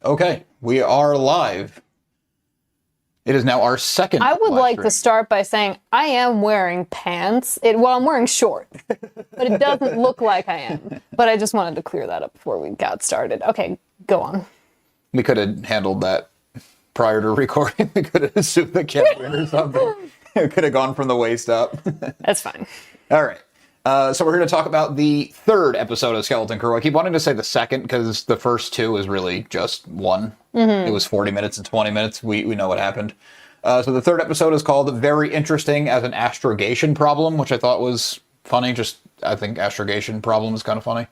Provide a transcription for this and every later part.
Okay, we are live. It is now our second. I would live like stream. to start by saying I am wearing pants. Well, I'm wearing shorts, but it doesn't look like I am. But I just wanted to clear that up before we got started. Okay, go on. We could have handled that prior to recording. We could have assumed the camera or something. It could have gone from the waist up. That's fine. All right. So we're here to talk about the third episode of Skeleton Crew. I keep wanting to say the second because the first two is really just one. Mm-hmm. It was 40 minutes and 20 minutes. We know what happened. So the third episode is called Very Interesting as an Astrogation Problem, which I thought was funny. I think astrogation problem is kind of funny.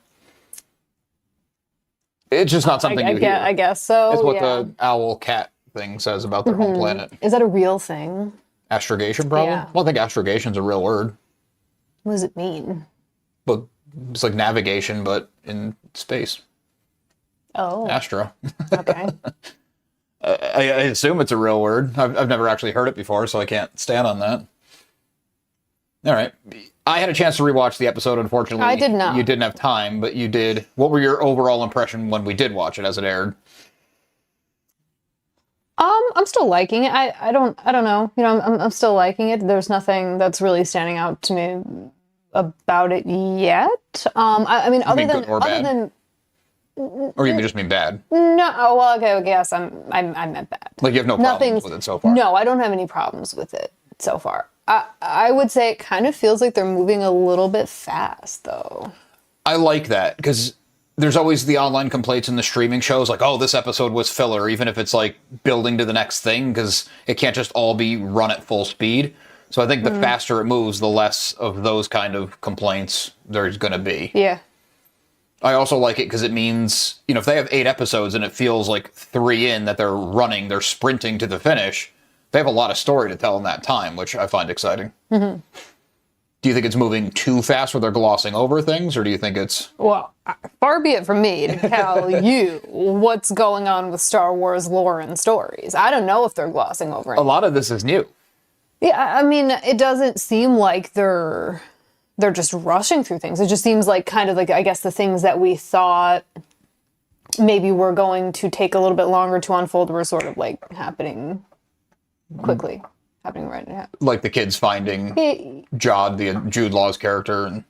It's just not something you hear. I guess so. It's what the owl cat thing says about their home planet. Is that a real thing? Astrogation problem? Yeah. Well, I think astrogation is a real word. What does it mean? But it's like navigation, but in space. Oh. Astro. Okay. I assume it's a real word. I've never actually heard it before, so I can't stand on that. All right. I had a chance to rewatch the episode, unfortunately. I did not. You didn't have time, but you did. What were your overall impression when we did watch it as it aired? I'm still liking it. I don't know. You know, I'm still liking it. There's nothing that's really standing out to me about it yet. I mean, other than Or you just mean bad? No. Oh, well, okay. Yes, I meant bad. Like you have no problems with it so far? No, I don't have any problems with it so far. I would say it kind of feels like they're moving a little bit fast, though. I like that because there's always the online complaints in the streaming shows like, oh, this episode was filler, even if it's like building to the next thing, because it can't just all be run at full speed. So I think the faster it moves, the less of those kind of complaints there's going to be. Yeah. I also like it because it means, you know, if they have 8 episodes and it feels like 3 in that they're sprinting to the finish, they have a lot of story to tell in that time, which I find exciting. Mm-hmm. Do you think it's moving too fast where they're glossing over things, or do you think it's... Well, far be it from me to tell you what's going on with Star Wars lore and stories. I don't know if they're glossing over anything. A lot of this is new. Yeah, I mean, it doesn't seem like they're just rushing through things. It just seems like kind of like, I guess, the things that we thought maybe were going to take a little bit longer to unfold were sort of like happening quickly. Happening right now. Like the kids finding Jude Law's character.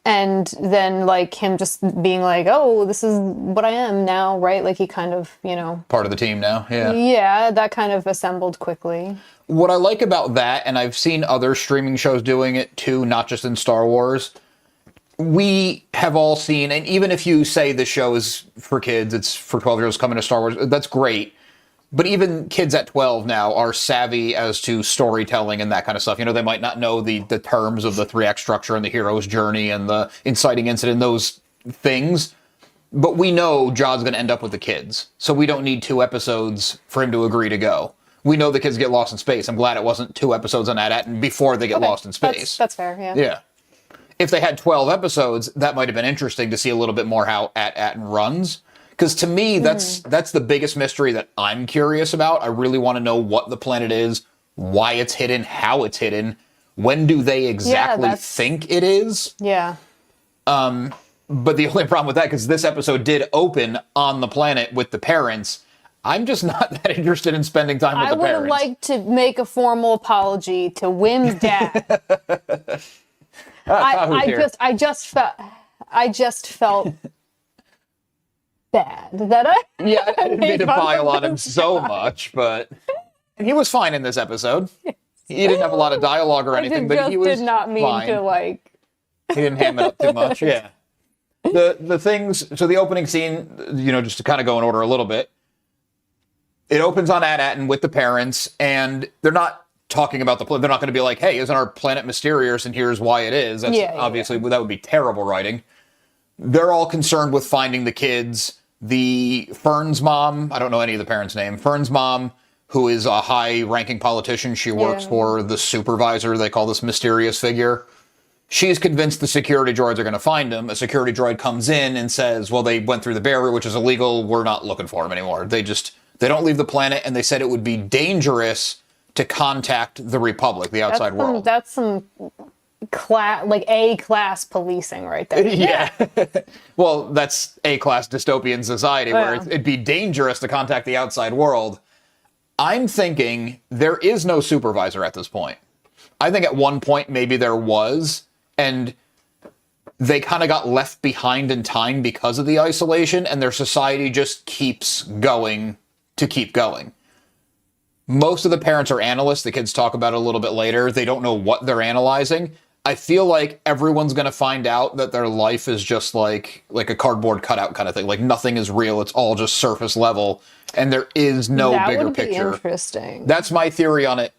And then like him just being like, oh, this is what I am now, right? Like he kind of, you know. Part of the team now, yeah. Yeah, that kind of assembled quickly. What I like about that, and I've seen other streaming shows doing it too, not just in Star Wars, we have all seen, and even if you say the show is for kids, it's for 12-year-olds coming to Star Wars, that's great. But even kids at 12 now are savvy as to storytelling and that kind of stuff. You know, they might not know the terms of the 3-act structure and the hero's journey and the inciting incident, those things. But we know John's going to end up with the kids. So we don't need 2 episodes for him to agree to go. We know the kids get lost in space. I'm glad it wasn't 2 episodes on AT-AT before they get lost in space. That's fair, yeah. Yeah. If they had 12 episodes, that might have been interesting to see a little bit more how AT-AT runs. Because to me, that's the biggest mystery that I'm curious about. I really want to know what the planet is, why it's hidden, how it's hidden. When do they exactly think it is? Yeah. But the only problem with that, because this episode did open on the planet with the parents, I'm just not that interested in spending time with the parents. I would like to make a formal apology to Wim's dad. I just felt bad that I didn't mean to pile on him so much, but he was fine in this episode. He didn't have a lot of dialogue or anything, but he was did not mean fine. to like. He didn't ham it up too much. Yeah. The things. So the opening scene, you know, just to kind of go in order a little bit. It opens on AT-AT and with the parents, and they're not talking about the planet. They're not going to be like, "Hey, isn't our planet mysterious? And here's why it is." That's obviously that would be terrible writing. They're all concerned with finding the kids. The Fern's mom, I don't know any of the parents' name. Fern's mom, who is a high-ranking politician, she works for the supervisor. They call this mysterious figure. She's convinced the security droids are going to find him. A security droid comes in and says, well, they went through the barrier, which is illegal. We're not looking for him anymore. They don't leave the planet, and they said it would be dangerous to contact the Republic, the outside world. That's some A-class policing right there. Yeah. Well, that's A-class dystopian society where it'd be dangerous to contact the outside world. I'm thinking there is no supervisor at this point. I think at one point maybe there was, and they kind of got left behind in time because of the isolation, and their society just keeps going to keep going. Most of the parents are analysts. The kids talk about it a little bit later. They don't know what they're analyzing. I feel like everyone's going to find out that their life is just like a cardboard cutout kind of thing. Like nothing is real. It's all just surface level. And there is no bigger picture. That would be interesting. That's my theory on it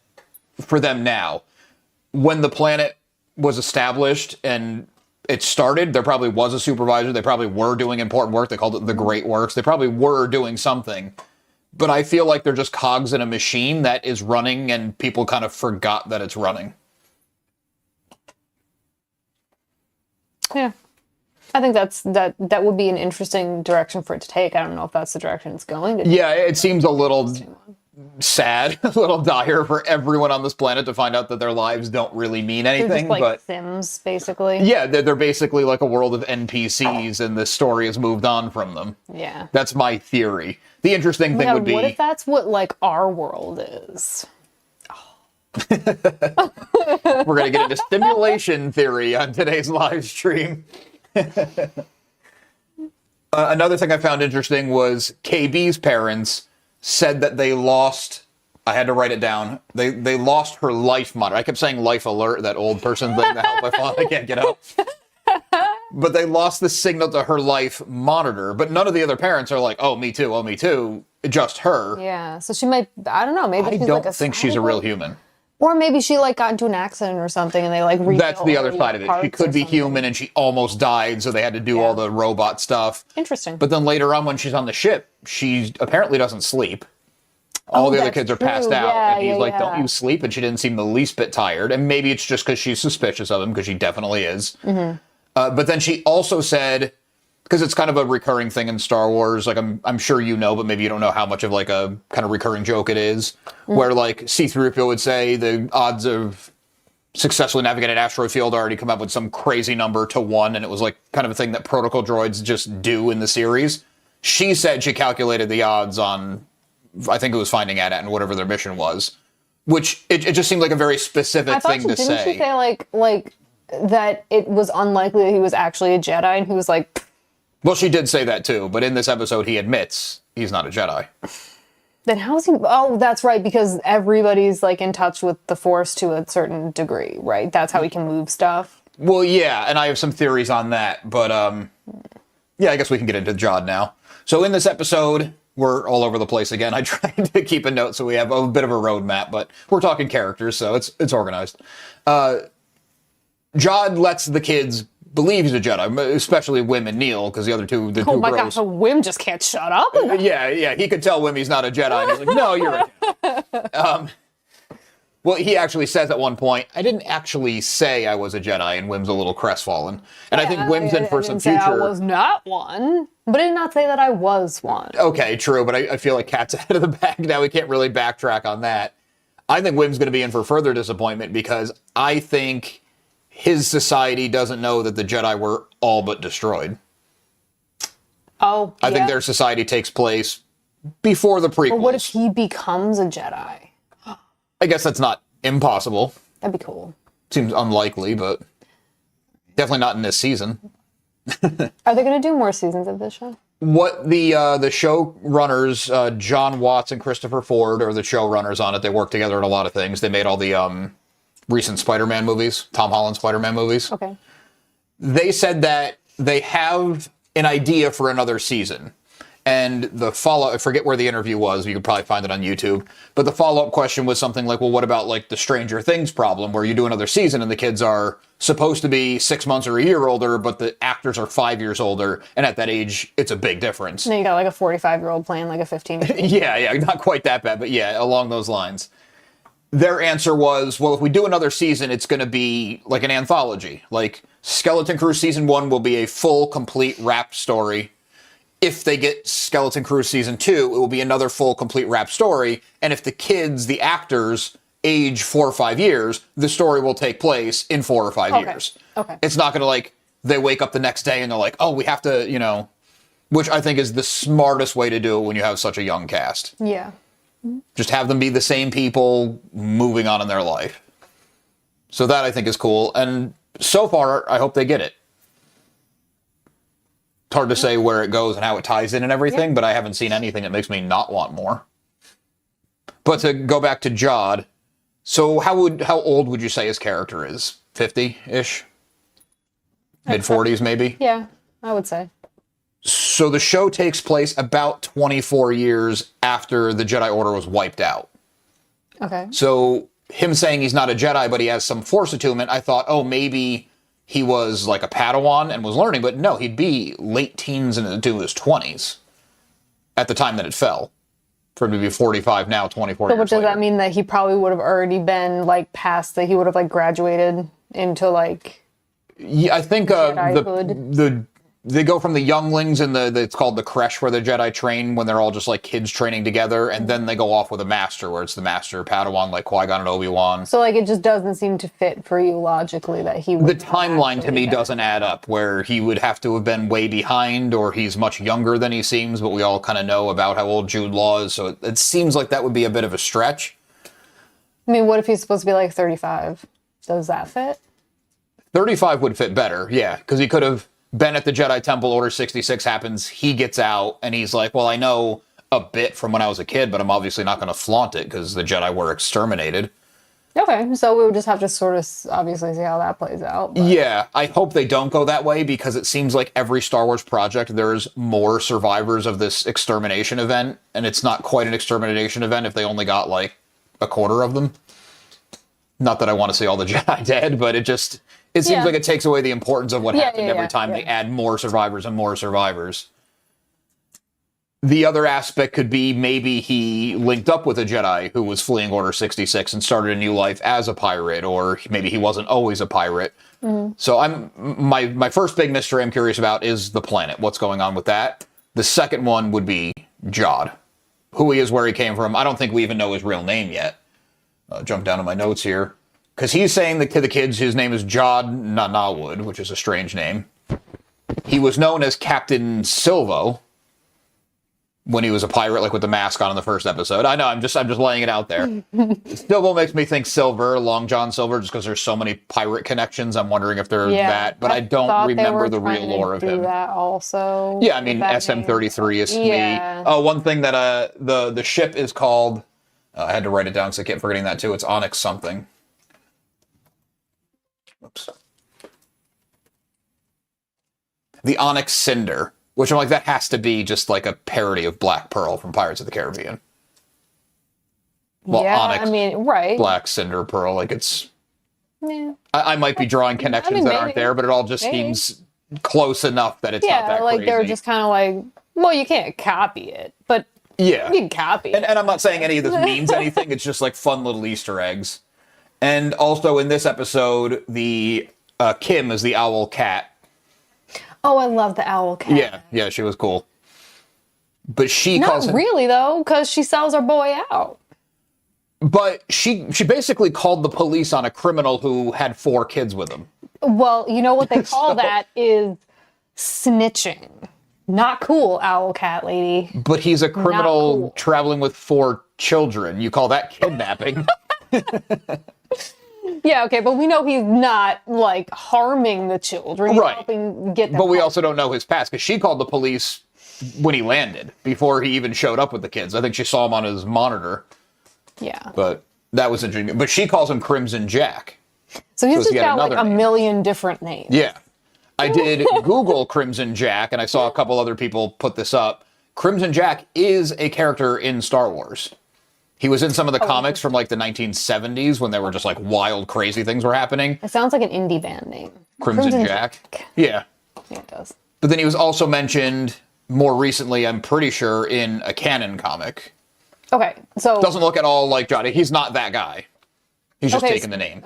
for them now. When the planet was established and it started, there probably was a supervisor. They probably were doing important work. They called it the Great Works. They probably were doing something. But I feel like they're just cogs in a machine that is running and people kind of forgot that it's running. Yeah. I think that would be an interesting direction for it to take. I don't know if that's the direction it's going to. Yeah, it seems a little sad, a little dire for everyone on this planet to find out that their lives don't really mean anything. They're just like but Sims, basically. Yeah, they're basically like a world of NPCs, and the story has moved on from them. Yeah. That's my theory. The interesting thing would be... what if that's what, like, our world is? We're going to get into simulation theory on today's live stream. Another thing I found interesting was KB's parents said that they lost... I had to write it down. They lost her life monitor. I kept saying life alert, that old person thing, the help I found. I can't get out. But they lost the signal to her life monitor. But none of the other parents are like, oh, me too, oh, me too. Just her. Yeah, so she might, I don't know, maybe I she's don't like think she's a real human. Or maybe she like got into an accident or something and they like That's the other side of it. She could be human and she almost died, so they had to do all the robot stuff. Interesting. But then later on when she's on the ship, she apparently doesn't sleep. All the other kids are passed out. And he's like, don't you sleep? And she didn't seem the least bit tired. And maybe it's just because she's suspicious of him, because she definitely is. Mm-hmm. But then she also said, because it's kind of a recurring thing in Star Wars, like I'm sure you know, but maybe you don't know how much of like a kind of recurring joke it is, where like C-3PO would say the odds of successfully navigating an asteroid field already come up with some crazy number to 1, and it was like kind of a thing that protocol droids just do in the series. She said she calculated the odds on, I think it was finding AT-AT and whatever their mission was, which it just seemed like a very specific thing to say. Didn't she say like that it was unlikely that he was actually a Jedi, and he was like... Well, she did say that too, but in this episode he admits he's not a Jedi. Then how is he... Oh, that's right, because everybody's like in touch with the Force to a certain degree, right? That's how he can move stuff. Well, yeah, and I have some theories on that, but yeah, I guess we can get into Jod now. So in this episode, we're all over the place again. I tried to keep a note so we have a bit of a roadmap, but we're talking characters, so it's organized. Jod lets the kids believe he's a Jedi, especially Wim and Neil, because the other two, the two Oh my girls. gosh, so Wim just can't shut up? Yeah, he could tell Wim he's not a Jedi, and he's like, no, you're a Jedi. Well, he actually says at one point, I didn't actually say I was a Jedi, and Wim's a little crestfallen. And I think Wim's in for some future... I was not one, but I did not say that I was one. Okay, true, but I feel like cat's out of the bag now. We can't really backtrack on that. I think Wim's going to be in for further disappointment, because I think his society doesn't know that the Jedi were all but destroyed. Oh, I think their society takes place before the prequels. But what if he becomes a Jedi? I guess that's not impossible. That'd be cool. Seems unlikely, but definitely not in this season. Are they going to do more seasons of this show? What the showrunners, John Watts and Christopher Ford, are the showrunners on it. They work together on a lot of things. They made all the recent Spider-Man movies, Tom Holland Spider-Man movies. Okay. They said that they have an idea for another season. And the follow-up, I forget where the interview was, you could probably find it on YouTube, but the follow-up question was something like, well, what about like the Stranger Things problem, where you do another season and the kids are supposed to be 6 months or a year older, but the actors are 5 years older, and at that age, it's a big difference. And then you got like a 45-year-old playing like a 15-year-old. Yeah, not quite that bad, but yeah, along those lines. Their answer was, well, if we do another season, it's going to be like an anthology. Like, Skeleton Crew Season 1 will be a full, complete, wrapped story. If they get Skeleton Crew Season 2, it will be another full, complete, wrapped story. And if the kids, the actors, age 4 or 5 years, the story will take place in 4 or 5 years. Okay. It's not going to like, they wake up the next day and they're like, oh, we have to, you know, which I think is the smartest way to do it when you have such a young cast. Yeah. Just have them be the same people moving on in their life. So that I think is cool. And so far, I hope they get it. It's hard to say where it goes and how it ties in and everything, but I haven't seen anything that makes me not want more. But to go back to Jod, so how old would you say his character is? 50-ish? Mid-40s maybe? Yeah, I would say. So the show takes place about 24 years after the Jedi Order was wiped out. Okay. So him saying he's not a Jedi, but he has some Force attunement, I thought, oh, maybe he was like a Padawan and was learning, but no, he'd be late teens into his 20s at the time that it fell. For him to be 45 now, 24 years So what does later. that mean? That he probably would have already been like past, that he would have like graduated into like... Yeah, I think they go from the younglings and it's called the creche where the Jedi train when they're all just like kids training together, and then they go off with a master where it's the master Padawan like Qui-Gon and Obi-Wan. So like it just doesn't seem to fit for you logically that he would... The timeline to me doesn't add up, where he would have to have been way behind, or he's much younger than he seems, but we all kind of know about how old Jude Law is, so it seems like that would be a bit of a stretch. I mean, what if he's supposed to be like 35? Does that fit? 35 would fit better, yeah, because he could have been at the Jedi Temple, Order 66 happens, he gets out, and he's like, well, I know a bit from when I was a kid, but I'm obviously not going to flaunt it because the Jedi were exterminated. Okay, so we would just have to sort of obviously see how that plays out. But... Yeah, I hope they don't go that way, because it seems like every Star Wars project, there's more survivors of this extermination event, and it's not quite an extermination event if they only got like a quarter of them. Not that I want to see all the Jedi dead, but it seems like it takes away the importance of what happened every time they add more survivors and more survivors. The other aspect could be maybe he linked up with a Jedi who was fleeing Order 66 and started a new life as a pirate, or maybe he wasn't always a pirate. Mm-hmm. So my first big mystery I'm curious about is the planet. What's going on with that? The second one would be Jod. Who he is, where he came from. I don't think we even know his real name yet. Jump down to my notes here. Because he's saying to the kids his name is Jod Nanawood, which is a strange name. He was known as Captain Silvo when he was a pirate, like with the mask on in the first episode. I know, I'm just laying it out there. Silvo makes me think Silver, Long John Silver, just because there's so many pirate connections. I'm wondering if they're that, but I don't remember the real lore of him. That also. Yeah, I mean, SM-33 is me. Oh, one thing that the ship is called, I had to write it down so I kept forgetting that too. It's Onyx something. Oops. The Onyx Cinder, which I'm like, that has to be just like a parody of Black Pearl from Pirates of the Caribbean. Well, yeah, Onyx, I mean, right. Black Cinder Pearl, like it's... Yeah. I might be drawing connections that aren't there, but it all just seems close enough that it's not that like crazy. they're just kind of like, well, you can't copy it, but yeah, you can copy it. And I'm not saying any of this means anything, it's just like fun little Easter eggs. And also in this episode, the Kim is the owl cat. Oh, I love the owl cat. Yeah, she was cool. But she Not calls him... really, though, because she sells our boy out. But she basically called the police on a criminal who had 4 kids with him. Well, you know what they call that is snitching. Not cool, owl cat lady. But he's a criminal traveling with 4 children. You call that kidnapping? Yeah, okay, but we know he's not, like, harming the children. He's helping get them But we also don't know his past, because she called the police when he landed, before he even showed up with the kids. I think she saw him on his monitor. Yeah. But that was interesting. But she calls him Crimson Jack. So he's just got, like, a million different names. Yeah. I did Google Crimson Jack, and I saw a couple other people put this up. Crimson Jack is a character in Star Wars. He was in some of the comics from like the 1970s when there were just like wild, crazy things were happening. It sounds like an indie band name. Crimson Jack. Yeah. Yeah, it does. But then he was also mentioned more recently, I'm pretty sure, in a canon comic. Okay, so... Doesn't look at all like Johnny. He's not that guy. He's just taking the name.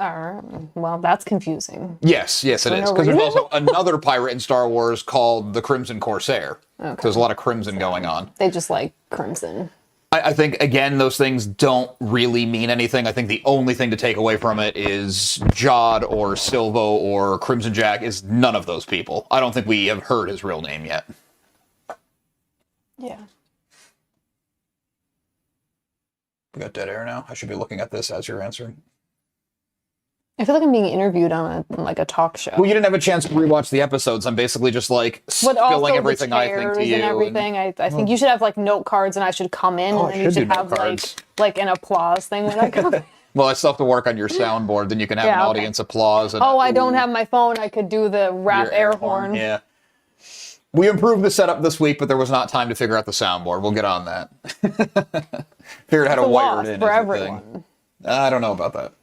Well, that's confusing. Yes, it is. Because there's also another pirate in Star Wars called the Crimson Corsair. Okay. There's a lot of crimson going on. They just like crimson. I think, again, those things don't really mean anything. I think the only thing to take away from it is Jod or Silvo or Crimson Jack is none of those people. I don't think we have heard his real name yet. Yeah. We got dead air now. I should be looking at this as you're answering. I feel like I'm being interviewed on a talk show. Well, you didn't have a chance to rewatch the episodes. I'm basically just like spilling everything I think to you. And everything. I think you should have like note cards, and I should come in, and then you should have like an applause thing when I come in. Well, I still have to work on your soundboard. Then you can have an audience applause. And, I don't have my phone. I could do the rap air horn. Yeah. We improved the setup this week, but there was not time to figure out the soundboard. We'll get on that. Figured out how to wire it in. For everyone. I don't know about that.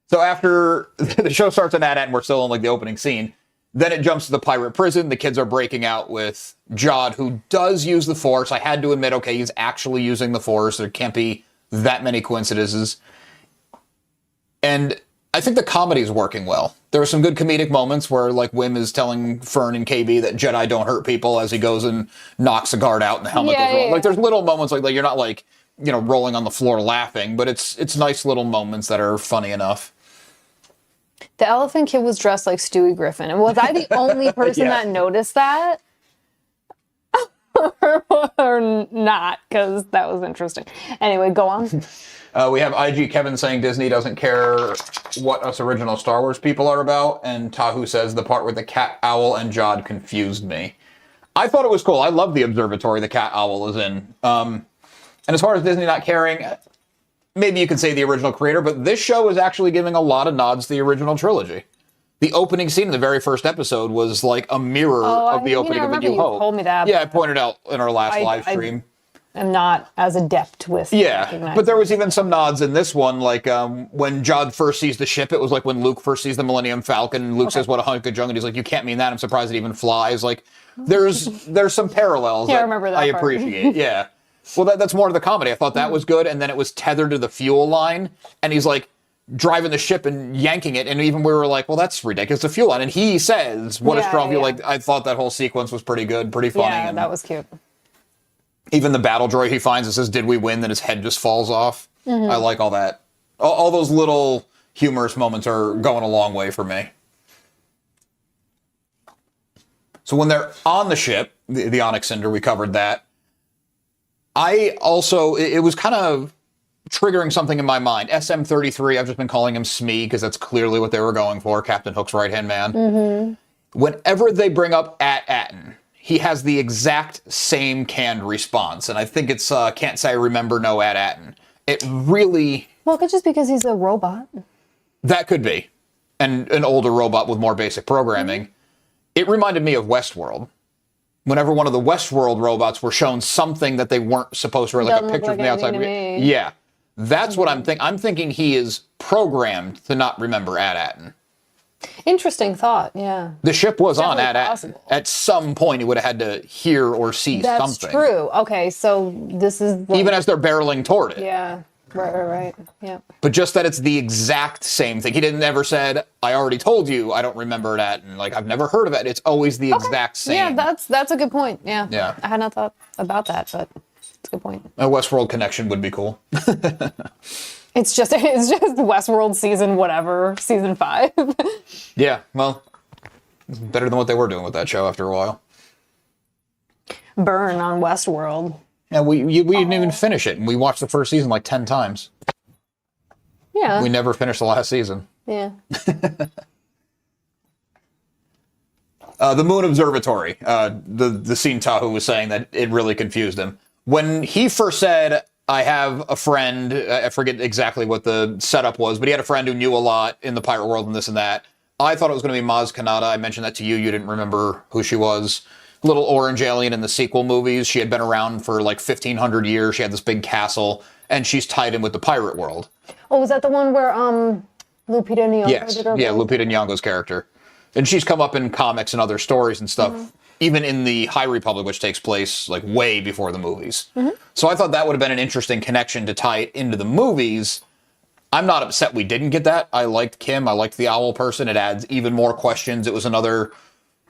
So after the show starts on AT-AT and we're still in like the opening scene, then it jumps to the pirate prison. The kids are breaking out with Jod, who does use the Force. I had to admit, okay, he's actually using the Force. There can't be that many coincidences. And I think the comedy is working well. There are some good comedic moments where like Wim is telling Fern and KB that Jedi don't hurt people as he goes and knocks a guard out and the helmet goes wrong. Like there's little moments like you're not like, rolling on the floor laughing, but it's nice little moments that are funny enough. The elephant kid was dressed like Stewie Griffin. And was I the only person that noticed that? Or not, because that was interesting. Anyway, go on. We have IG Kevin saying Disney doesn't care what us original Star Wars people are about, and Tahu says the part with the cat, owl, and Jod confused me. I thought it was cool. I love the observatory the cat owl is in. And as far as Disney not caring, maybe you could say the original creator, but this show is actually giving a lot of nods to the original trilogy. The opening scene in the very first episode was like a mirror of the opening of A New Hope. You told me that. Yeah, I pointed out in our last live stream. I'm not as adept with but there was even some nods in this one, like when Jod first sees the ship, it was like when Luke first sees the Millennium Falcon. Luke says, "What a hunk of junk," and he's like, "You can't mean that. I'm surprised it even flies." Like, there's some parallels. I remember that. I appreciate. Yeah. Well, that's more of the comedy. I thought that was good, and then it was tethered to the fuel line, and he's like driving the ship and yanking it, and even we were like, "Well, that's ridiculous. The fuel line." And he says, "What a strong fuel!" Like I thought that whole sequence was pretty good, pretty funny. Yeah, that was cute. Even the battle droid he finds that says, "Did we win?" Then his head just falls off. I like all that. All those little humorous moments are going a long way for me. So when they're on the ship, the Onyx Cinder, we covered that. I also, it was kind of triggering something in my mind. SM-33, I've just been calling him Smee because that's clearly what they were going for, Captain Hook's right-hand man. Whenever they bring up At-Atten, he has the exact same canned response. And I think it's Can't Say I Remember No At-Atten. It really... Well, it could just because he's a robot. That could be. And an older robot with more basic programming. It reminded me of Westworld. Whenever one of the Westworld robots were shown something that they weren't supposed to, or like a picture from the outside. Yeah. That's what I'm thinking. I'm thinking he is programmed to not remember At-Atten. Interesting thought, yeah. The ship was on At-Atten. At some point, he would have had to hear or see something. That's true. Okay, so this is... Like, even as they're barreling toward it. Yeah, right. Yeah. But just that it's the exact same thing. He didn't ever said, "I already told you I don't remember that," and like I've never heard of it. It's always the exact same. Yeah, that's a good point. Yeah. Yeah. I had not thought about that, but it's a good point. A Westworld connection would be cool. It's just Westworld season 5. Yeah, well, it's better than what they were doing with that show after a while. Burn on Westworld. Yeah, we didn't even finish it, and we watched the first season like 10 times. Yeah. We never finished the last season. Yeah. The Moon Observatory, the scene Tahu was saying that it really confused him. When he first said, "I have a friend," I forget exactly what the setup was, but he had a friend who knew a lot in the pirate world and this and that. I thought it was going to be Maz Kanata. I mentioned that to you. You didn't remember who she was. Little orange alien in the sequel movies. She had been around for like 1,500 years. She had this big castle, and she's tied in with the pirate world. Oh, was that the one where Lupita Nyong'o did her voice? Lupita Nyong'o's character. And she's come up in comics and other stories and stuff, even in the High Republic, which takes place like way before the movies. So I thought that would have been an interesting connection to tie it into the movies. I'm not upset we didn't get that. I liked Kim. I liked the owl person. It adds even more questions. It was another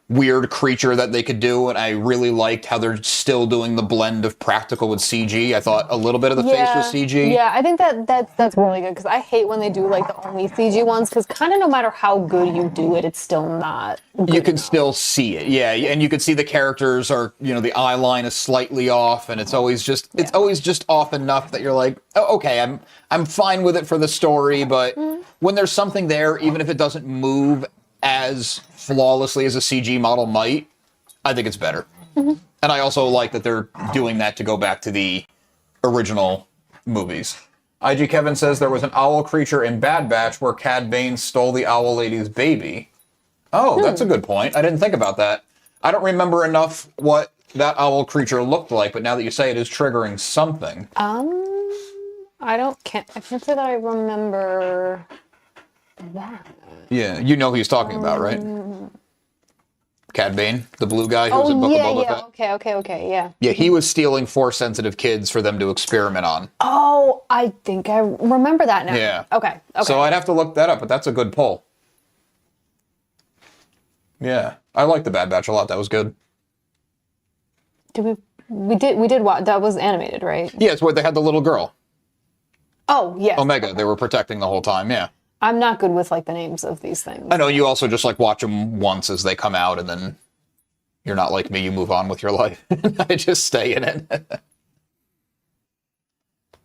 weird creature that they could do, and I really liked how they're still doing the blend of practical with CG. I thought a little bit of the face was CG. Yeah, I think that's really good, because I hate when they do like the only CG ones, because kind of no matter how good you do it, it's still not good You can enough. still see it, yeah, and you can see the characters are, the eye line is slightly off, and it's always just off enough that you're like, oh, okay, I'm fine with it for the story, but when there's something there, even if it doesn't move as flawlessly as a CG model might, I think it's better. And I also like that they're doing that to go back to the original movies. IG Kevin says there was an owl creature in Bad Batch where Cad Bane stole the owl lady's baby. Oh, that's a good point. I didn't think about that. I don't remember enough what that owl creature looked like, but now that you say it is triggering something. I can't say that I remember that. Yeah, you know who he's talking about, right? Cad Bane, the blue guy who was in Book of Boba Fett. Okay, yeah. Yeah, he was stealing Force-sensitive kids for them to experiment on. Oh, I think I remember that now. Yeah. Okay. So I'd have to look that up, but that's a good pull. Yeah, I like the Bad Batch a lot. That was good. We did what? That was animated, right? Yeah, it's where they had the little girl, Oh, yes. Omega. They were protecting the whole time, yeah. I'm not good with like the names of these things. I know you also just like watch them once as they come out, and then you're not like me. You move on with your life. I just stay in it.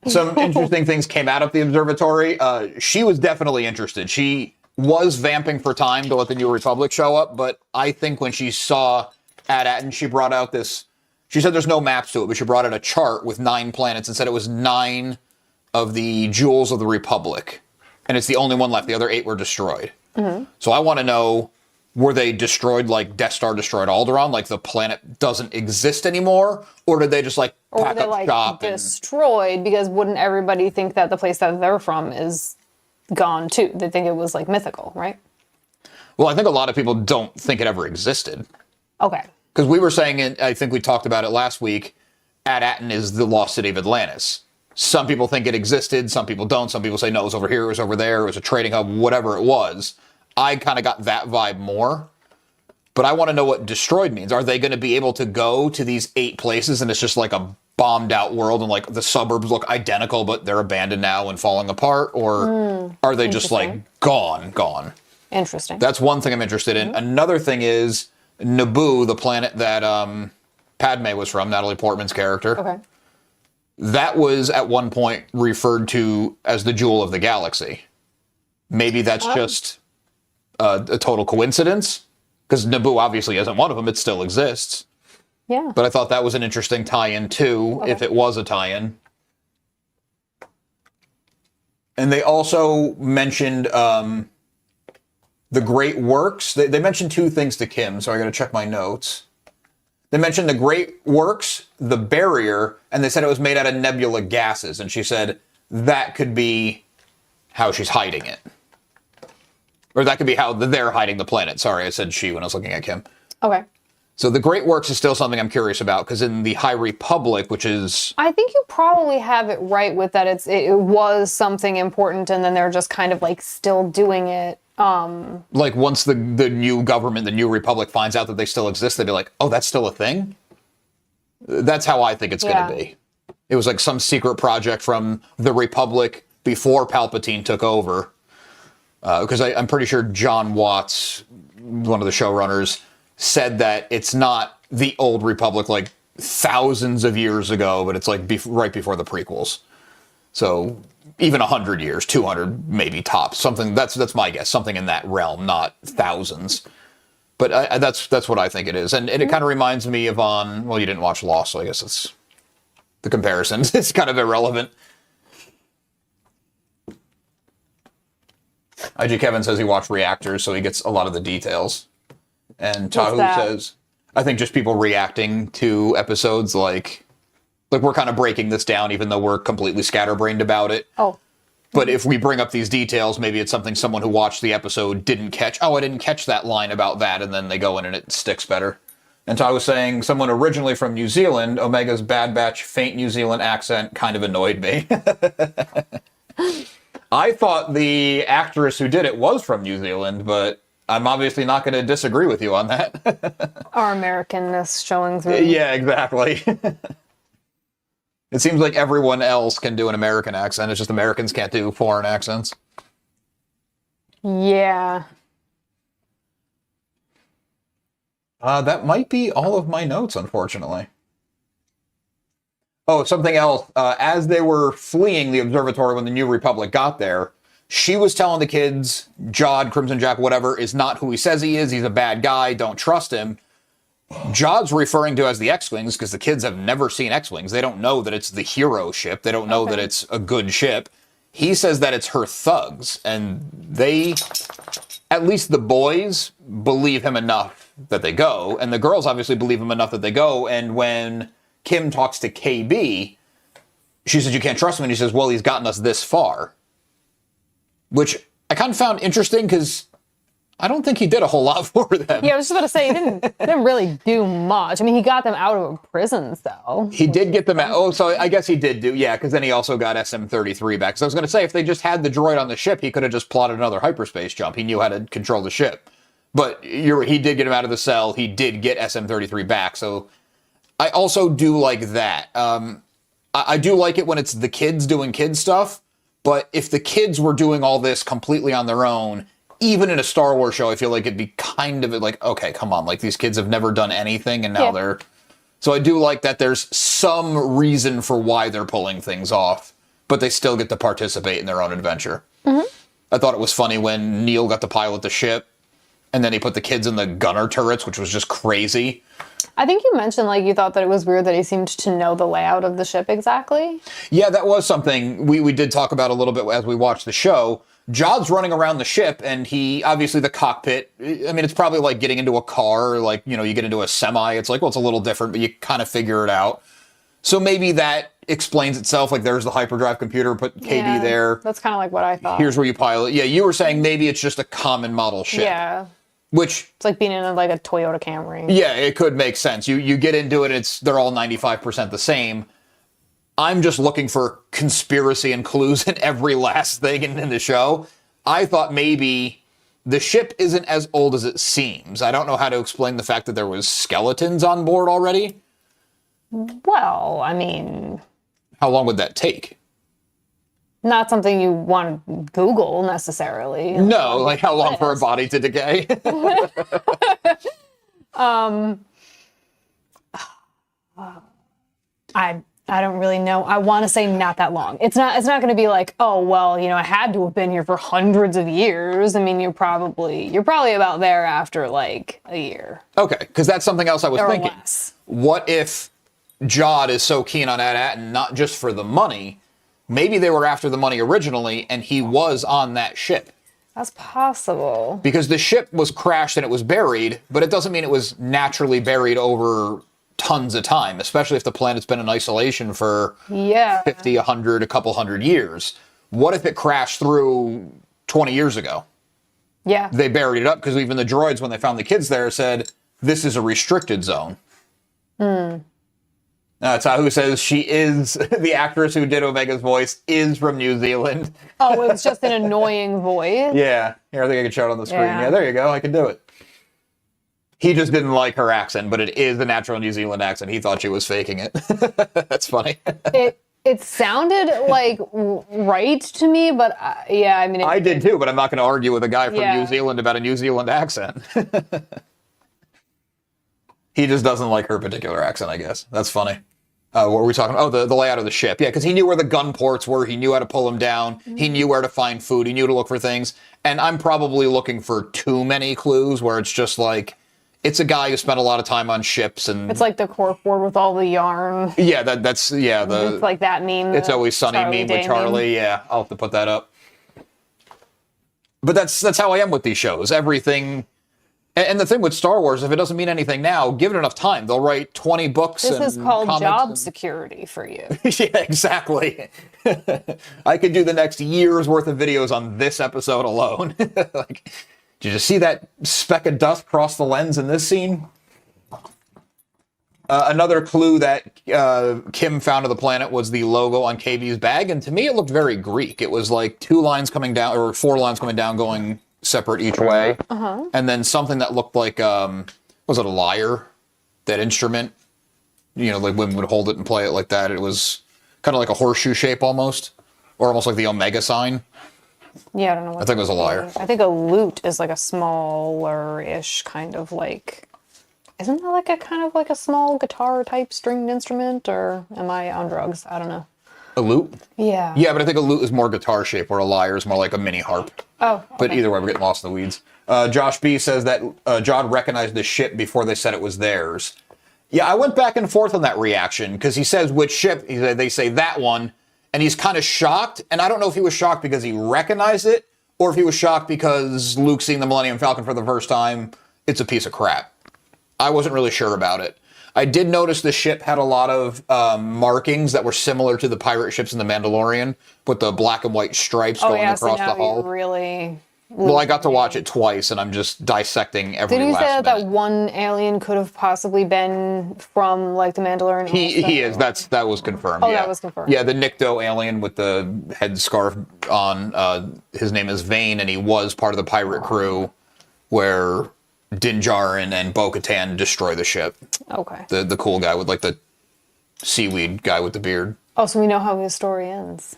Some interesting things came out of the observatory. She was definitely interested. She was vamping for time to let the New Republic show up, but I think when she saw AT-AT and she brought out this, she said there's no maps to it, but she brought out a chart with 9 planets and said it was 9 of the jewels of the Republic. And it's the only one left. The other 8 were destroyed. So I want to know, were they destroyed like Death Star destroyed Alderaan? Like the planet doesn't exist anymore? Or did they just like pack up shop? Destroyed, because wouldn't everybody think that the place that they're from is gone too? They think it was like mythical, right? Well, I think a lot of people don't think it ever existed. Okay. Because we were saying, and I think we talked about it last week, AT-AT is the lost city of Atlantis. Some people think it existed, some people don't. Some people say, no, it was over here, it was over there, it was a trading hub, whatever it was. I kind of got that vibe more. But I want to know what destroyed means. Are they going to be able to go to these 8 places and it's just like a bombed out world and like the suburbs look identical, but they're abandoned now and falling apart? Or are they just like gone? Interesting. That's one thing I'm interested in. Another thing is Naboo, the planet that Padme was from, Natalie Portman's character. Okay. That was at one point referred to as the Jewel of the Galaxy. Maybe that's just a total coincidence, because Naboo obviously isn't one of them. It still exists. Yeah. But I thought that was an interesting tie-in too, if it was a tie-in. And they also mentioned the Great Works. They mentioned 2 things to Kim, so I got to check my notes. They mentioned the Great Works, the barrier, and they said it was made out of nebula gases. And she said that could be how she's hiding it. Or that could be how they're hiding the planet. Sorry, I said she when I was looking at Kim. Okay. So the Great Works is still something I'm curious about, because in the High Republic, which is... I think you probably have it right with that. It was something important, and then they're just kind of like still doing it. Like once the new government, the New Republic finds out that they still exist, they'd be like, oh, that's still a thing? That's how I think it's going to be. It was like some secret project from the Republic before Palpatine took over. Because I'm pretty sure John Watts, one of the showrunners, said that it's not the old Republic like thousands of years ago, but it's like right before the prequels. So even 100 years, 200 maybe tops. Something that's my guess. Something in that realm, not thousands. But that's what I think it is. And it kind of reminds me of well, you didn't watch Lost, so I guess it's the comparison. It's kind of irrelevant. IG Kevin says he watched Reactors, so he gets a lot of the details. And Tahu says, I think just people reacting to episodes like we're kind of breaking this down, even though we're completely scatterbrained about it. Oh. But if we bring up these details, maybe it's something someone who watched the episode didn't catch. Oh, I didn't catch that line about that, and then they go in and it sticks better. And Tahu was saying, someone originally from New Zealand, Omega's Bad Batch faint New Zealand accent kind of annoyed me. I thought the actress who did it was from New Zealand, but I'm obviously not going to disagree with you on that. Our Americanness showing through. Yeah, exactly. It seems like everyone else can do an American accent. It's just Americans can't do foreign accents. Yeah. That might be all of my notes, unfortunately. Oh, something else. As they were fleeing the observatory when the New Republic got there, she was telling the kids, Jod, Crimson Jack, whatever, is not who he says he is. He's a bad guy. Don't trust him. Jod's referring to as the X-Wings because the kids have never seen X-Wings. They don't know that it's the hero ship. They don't know that it's a good ship. He says that it's her thugs, and they, at least the boys, believe him enough that they go, and the girls obviously believe him enough that they go, and when Kim talks to KB, she says, you can't trust him, and he says, well, he's gotten us this far. Which I kind of found interesting, because I don't think he did a whole lot for them. Yeah, I was just about to say, he didn't really do much. I mean, he got them out of prisons, though. He did get them out. Oh, so I guess he did do, yeah, because then he also got SM-33 back. So I was going to say, if they just had the droid on the ship, he could have just plotted another hyperspace jump. He knew how to control the ship. But he did get him out of the cell. He did get SM-33 back. So I also do like that. I do like it when it's the kids doing kid stuff. But if the kids were doing all this completely on their own, even in a Star Wars show, I feel like it'd be kind of like, okay, come on. Like, these kids have never done anything, and now they're... So I do like that there's some reason for why they're pulling things off, but they still get to participate in their own adventure. Mm-hmm. I thought it was funny when Neil got to pilot the ship, and then he put the kids in the gunner turrets, which was just crazy. I think you mentioned, like, you thought that it was weird that he seemed to know the layout of the ship exactly. Yeah, that was something we did talk about a little bit as we watched the show. Jod's running around the ship, and he, obviously the cockpit, I mean, it's probably like getting into a car, or like, you know, you get into a semi, it's like, well, it's a little different, but you kind of figure it out. So maybe that explains itself, like there's the hyperdrive computer, put KB there. That's kind of like what I thought. Here's where you pilot. Yeah, you were saying maybe it's just a common model ship. Yeah. Which... It's like being in like a Toyota Camry. Yeah, it could make sense. You get into it, and they're all 95% the same. I'm just looking for conspiracy and clues in every last thing in the show. I thought maybe the ship isn't as old as it seems. I don't know how to explain the fact that there was skeletons on board already. Well, I mean... How long would that take? Not something you want to Google, necessarily. No, like how long for a body to decay? I don't really know. I want to say not that long. It's not going to be like, oh, well, you know, I had to have been here for hundreds of years. I mean, you're probably about there after like a year. Okay, because that's something else I was thinking. Less. What if Jod is so keen on AT-AT and not just for the money? Maybe they were after the money originally, and he was on that ship. That's possible. Because the ship was crashed and it was buried, but it doesn't mean it was naturally buried over tons of time, especially if the planet's been in isolation for 50, 100, a couple hundred years. What if it crashed through 20 years ago? Yeah. They buried it up because even the droids, when they found the kids there, said, this is a restricted zone. Tahu says she is, the actress who did Omega's voice is from New Zealand. Oh, it was just an annoying voice? Yeah. Here, I think I can show it on the screen. Yeah, there you go. I can do it. He just didn't like her accent, but it is the natural New Zealand accent. He thought she was faking it. That's funny. It sounded like right to me, but yeah, I mean... I did too, but I'm not going to argue with a guy from New Zealand about a New Zealand accent. He just doesn't like her particular accent, I guess. That's funny. What were we talking about? Oh, the layout of the ship. Yeah, because he knew where the gun ports were. He knew how to pull them down. Mm-hmm. He knew where to find food. He knew to look for things. And I'm probably looking for too many clues where it's just like, it's a guy who spent a lot of time on ships, and it's like the corkboard with all the yarn. Yeah, that's it's like that meme. It's Always Sunny meme with Charlie. Meme. Yeah, I'll have to put that up. But that's how I am with these shows. Everything, and the thing with Star Wars, if it doesn't mean anything now, give it enough time. They'll write 20 books. This is called job security for you. Yeah, exactly. I could do the next year's worth of videos on this episode alone. Like, did you see that speck of dust cross the lens in this scene? Another clue that Kim found of the planet was the logo on KB's bag, and to me it looked very Greek. It was like 2 lines coming down, or 4 lines coming down, going separate each way. And then something that looked like, was it a lyre? That instrument? You know, like women would hold it and play it like that. It was kind of like a horseshoe shape almost. Or almost like the Omega sign. Yeah, I don't know what I think it was a lyre. I think a lute is like a smaller-ish kind of like... Isn't that like a kind of like a small guitar-type stringed instrument? Or am I on drugs? I don't know. A lute? Yeah. Yeah, but I think a lute is more guitar shape, where a lyre is more like a mini harp. Oh, okay. But either way, we're getting lost in the weeds. Josh B says that Jod recognized the ship before they said it was theirs. Yeah, I went back and forth on that reaction, because he says which ship. They say that one, and he's kind of shocked. And I don't know if he was shocked because he recognized it, or if he was shocked because Luke seeing the Millennium Falcon for the first time, it's a piece of crap. I wasn't really sure about it. I did notice the ship had a lot of markings that were similar to the pirate ships in The Mandalorian, with the black and white stripes going across the hull. Really... Well, I got to watch it twice, and I'm just dissecting every last minute. Did you say that one alien could have possibly been from, like, The Mandalorian? He is. That was confirmed. Oh, yeah. that was confirmed. Yeah, the Nikto alien with the headscarf on, his name is Vane, and he was part of the pirate crew where Din Djarin and Bo-Katan destroy the ship. Okay. The cool guy with, like, the seaweed guy with the beard. Oh, so we know how his story ends.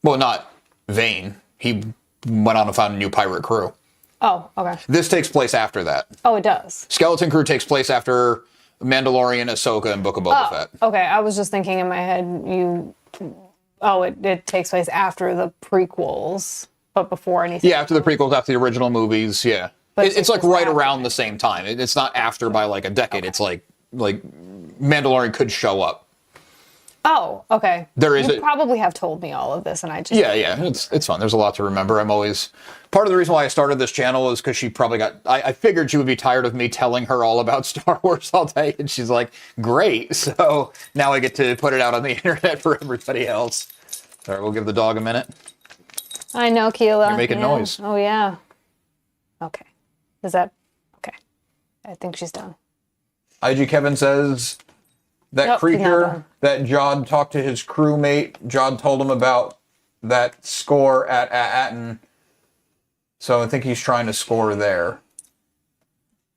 Well, not Vane. He went on to found a new pirate crew. Oh, okay. This takes place after that. Oh, it does. Skeleton Crew takes place after Mandalorian, Ahsoka, and Book of Boba Fett. Okay, I was just thinking in my head, it takes place after the prequels, but before anything. Yeah, after the prequels, after the original movies, yeah. But it's like right around the same time. It's not after by like a decade. Okay. It's like Mandalorian could show up. Oh, okay. You probably have told me all of this, and I just... Yeah, it's fun. There's a lot to remember. Part of the reason why I started this channel is because she probably I figured she would be tired of me telling her all about Star Wars all day, and she's like, great. So now I get to put it out on the internet for everybody else. All right, we'll give the dog a minute. I know, Keela. You're making noise. Oh, yeah. Okay. Is that... Okay. I think she's done. IG Kevin says... That creature that Jod talked to his crewmate, Jod told him about that score at Atten. So I think he's trying to score there.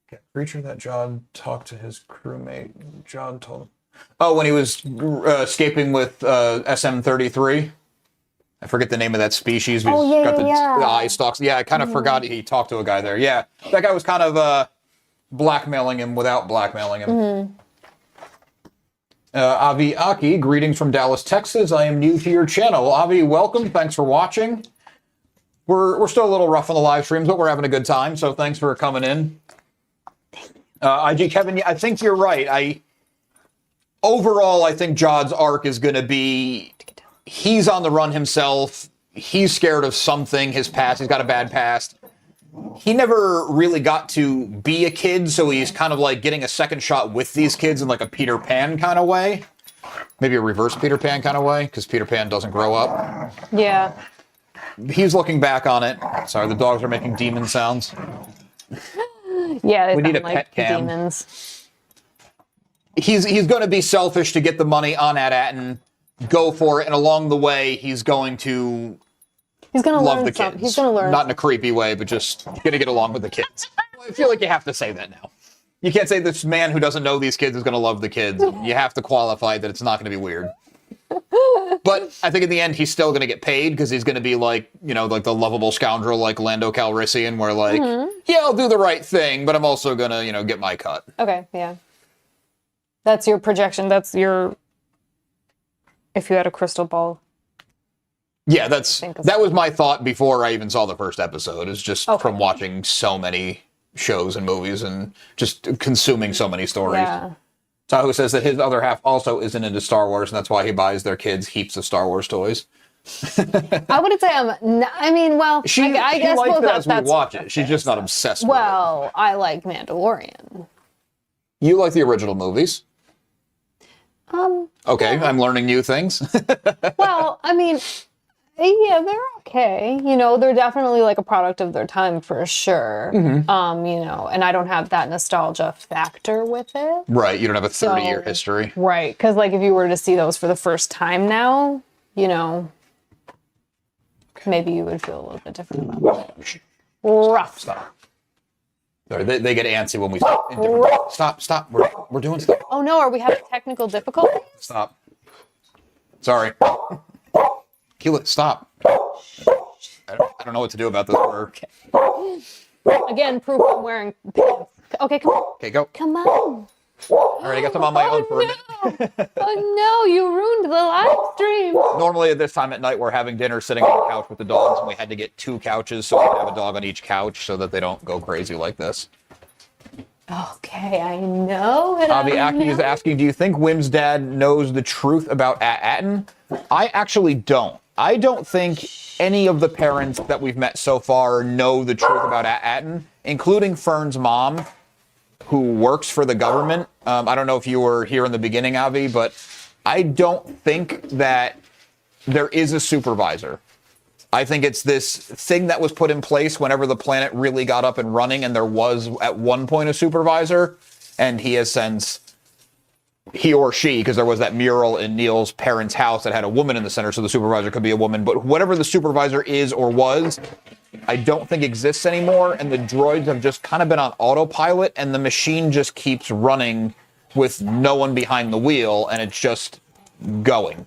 Okay. Creature that Jod talked to his crewmate, Jod told him. Oh, when he was escaping with SM-33. I forget the name of that species. Oh, yeah, got the eye stalks. Yeah, I kind of forgot he talked to a guy there. Yeah, that guy was kind of blackmailing him without blackmailing him. Mm-hmm. Avi Aki, greetings from Dallas, Texas. I am new to your channel. Avi, welcome. Thanks for watching. We're still a little rough on the live streams, but we're having a good time, so thanks for coming in. IG Kevin, I think you're right. Overall, I think Jod's arc is going to be he's on the run himself. He's scared of something, his past. He's got a bad past. He never really got to be a kid, so he's kind of like getting a second shot with these kids in like a Peter Pan kind of way. Maybe a reverse Peter Pan kind of way, because Peter Pan doesn't grow up. Yeah. He's looking back on it. Sorry, the dogs are making demon sounds. Yeah, we need a like pet cam. Demons. He's going to be selfish to get the money on Atten, go for it, and along the way, he's going to... He's going to love learn the kids. He's going to learn. Not in a creepy way, but just going to get along with the kids. I feel like you have to say that now. You can't say this man who doesn't know these kids is going to love the kids. You have to qualify that it's not going to be weird. But I think in the end, he's still going to get paid because he's going to be like, like the lovable scoundrel like Lando Calrissian, where like, yeah, I'll do the right thing, but I'm also going to, get my cut. Okay, yeah. That's your projection. That's your... If you had a crystal ball. Yeah, that was my thought before I even saw the first episode, is just from watching so many shows and movies and just consuming so many stories. Yeah. Tahoe says that his other half also isn't into Star Wars, and that's why he buys their kids heaps of Star Wars toys. I wouldn't say I guess likes it as we watch it. She's just not obsessed with it. Well, I like Mandalorian. You like the original movies? Okay, yeah. I'm learning new things. Well, I mean... Yeah, they're okay. They're definitely like a product of their time for sure. Mm-hmm. And I don't have that nostalgia factor with it. Right, you don't have a 30-year history. Right, because like if you were to see those for the first time now, maybe you would feel a little bit different about it. Rough. Stop. Sorry, they get antsy when we stop. Stop. We're doing stuff. Oh no, are we having technical difficulties? Stop. Sorry. Keela, stop. I don't know what to do about this. Again, proof I'm wearing pants. Okay, come on. Okay, go. Come on. All right, I guess I'm on my own for a minute. Oh no, you ruined the live stream. Normally at this time at night, we're having dinner sitting on the couch with the dogs, and we had to get 2 couches so we could have a dog on each couch so that they don't go crazy like this. Okay, I know it. Avi Aki is asking, do you think Wim's dad knows the truth about Atten? I actually don't. I don't think any of the parents that we've met so far know the truth about Atten, including Fern's mom, who works for the government. I don't know if you were here in the beginning, Avi, but I don't think that there is a supervisor. I think it's this thing that was put in place whenever the planet really got up and running, and there was at one point a supervisor, and he has since, he or she, because there was that mural in Neil's parents' house that had a woman in the center, so the supervisor could be a woman, but whatever the supervisor is or was, I don't think exists anymore, and the droids have just kind of been on autopilot, and the machine just keeps running with no one behind the wheel, and it's just going.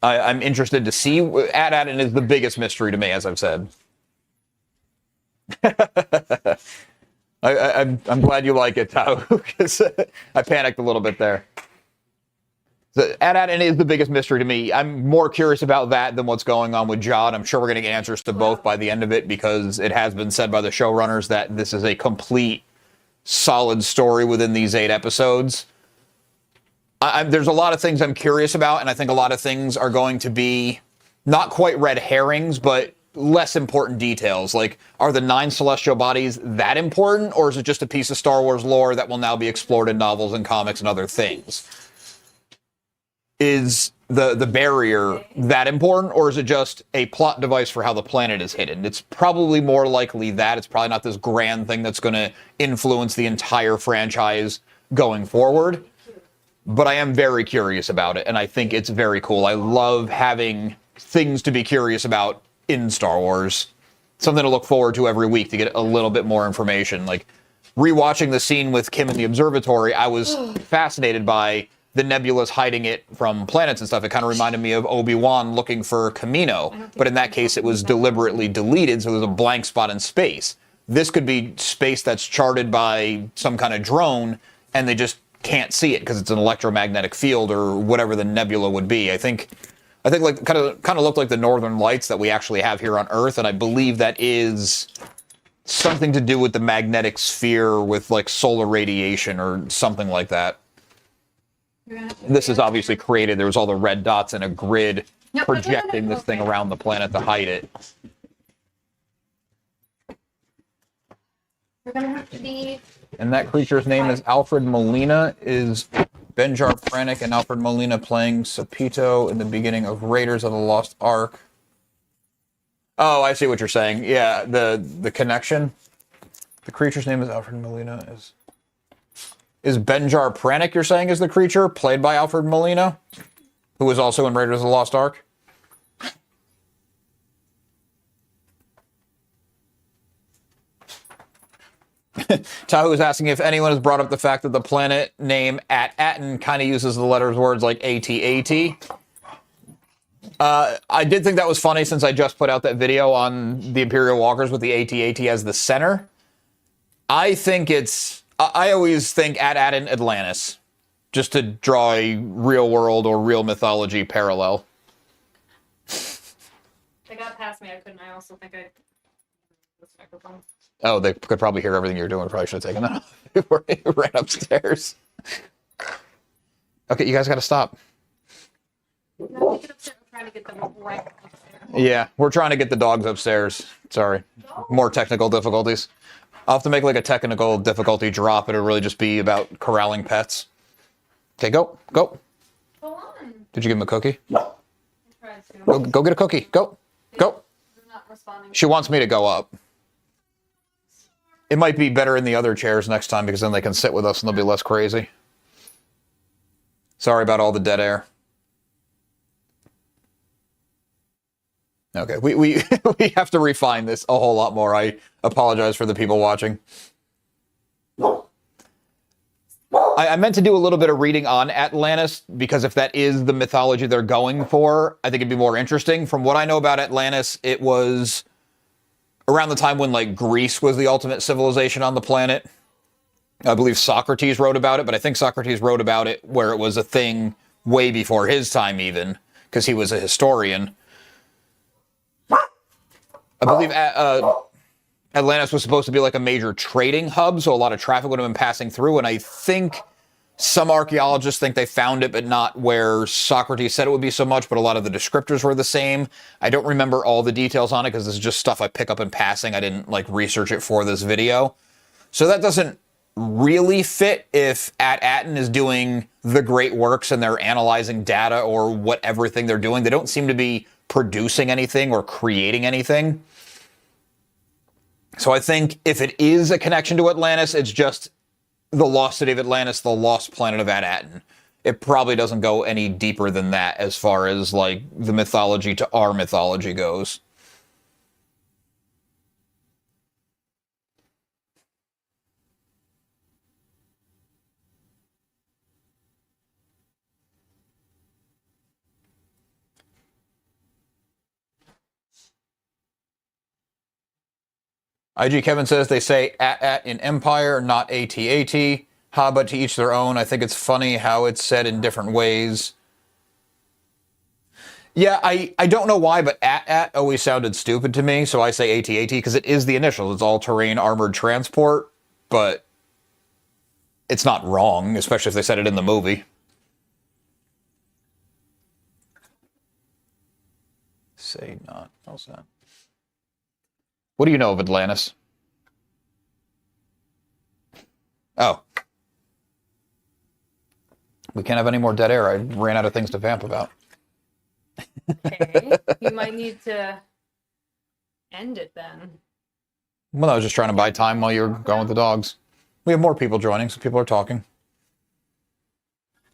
I'm interested to see. Atten is the biggest mystery to me, as I've said. I'm glad you like it, Tao, because I panicked a little bit there. So, Atten is the biggest mystery to me. I'm more curious about that than what's going on with Jod. I'm sure we're going to get answers to both by the end of it, because it has been said by the showrunners that this is a complete, solid story within these 8 episodes. There's a lot of things I'm curious about, and I think a lot of things are going to be not quite red herrings, but less important details. Like, are the 9 celestial bodies that important, or is it just a piece of Star Wars lore that will now be explored in novels and comics and other things? Is the barrier that important, or is it just a plot device for how the planet is hidden? It's probably more likely that. It's probably not this grand thing that's going to influence the entire franchise going forward. But I am very curious about it, and I think it's very cool. I love having things to be curious about in Star Wars. Something to look forward to every week to get a little bit more information. Like, rewatching the scene with Kim in the observatory, I was fascinated by the nebulas hiding it from planets and stuff. It kind of reminded me of Obi-Wan looking for Kamino, but in that case it was deliberately deleted, so there's a blank spot in space. This could be space that's charted by some kind of drone, and they just can't see it because it's an electromagnetic field or whatever the nebula would be. I think like kind of looked like the Northern Lights that we actually have here on Earth, and I believe that is something to do with the magnetic sphere with like solar radiation or something like that. This is obviously created. There was all the red dots in a grid projecting this thing around the planet to hide it. We're gonna have to be. And that creature's name is Alfred Molina. Is Benjar Pranic and Alfred Molina playing Sapito in the beginning of Raiders of the Lost Ark? Oh, I see what you're saying. Yeah, the connection. The creature's name is Alfred Molina. Is Benjar Pranic, you're saying, is the creature played by Alfred Molina, who was also in Raiders of the Lost Ark? Tahu is asking if anyone has brought up the fact that the planet name Atten kind of uses the words like AT-AT. I did think that was funny since I just put out that video on the Imperial Walkers with the AT-AT as the center. I always think Atten Atlantis, just to draw a real world or real mythology parallel. They got past me. I also think this microphone. Oh, they could probably hear everything you're doing. Probably should have taken that off before they ran upstairs. Okay, you guys got to stop. No, get upstairs. I'm trying to get them right upstairs. Yeah, we're trying to get the dogs upstairs. Sorry. More technical difficulties. I'll have to make like a technical difficulty drop. It'll really just be about corralling pets. Okay, go. Go on. Did you give him a cookie? I tried to. Go get a cookie. Go. They're not responding. She wants me to go up. It might be better in the other chairs next time because then they can sit with us and they'll be less crazy. Sorry about all the dead air. Okay, we we have to refine this a whole lot more. I apologize for the people watching. I meant to do a little bit of reading on Atlantis, because if that is the mythology they're going for, I think it'd be more interesting. From what I know about Atlantis, it was around the time when, like, Greece was the ultimate civilization on the planet. I believe Socrates wrote about it, but I think Socrates wrote about it where it was a thing way before his time even, because he was a historian. I believe Atlantis was supposed to be like a major trading hub, so a lot of traffic would have been passing through, and I think some archaeologists think they found it, but not where Socrates said it would be so much, but a lot of the descriptors were the same. I don't remember all the details on it, because this is just stuff I pick up in passing. I didn't, like, research it for this video. So that doesn't really fit if At-Aten is doing the great works and they're analyzing data or what everything they're doing. They don't seem to be producing anything or creating anything. So I think if it is a connection to Atlantis, it's just the lost city of Atlantis, the lost planet of At-Aten. It probably doesn't go any deeper than that as far as, like, the mythology to our mythology goes. IG Kevin says they say at in Empire, not AT-AT. Ha, but to each their own. I think it's funny how it's said in different ways. Yeah, I don't know why, but at always sounded stupid to me, so I say AT-AT because it is the initials. It's all-terrain armored transport, but it's not wrong, especially if they said it in the movie. Say not. How's that? What do you know of Atlantis? Oh. We can't have any more dead air. I ran out of things to vamp about. Okay. You might need to end it then. Well, I was just trying to buy time while you were going with the dogs. We have more people joining, so people are talking.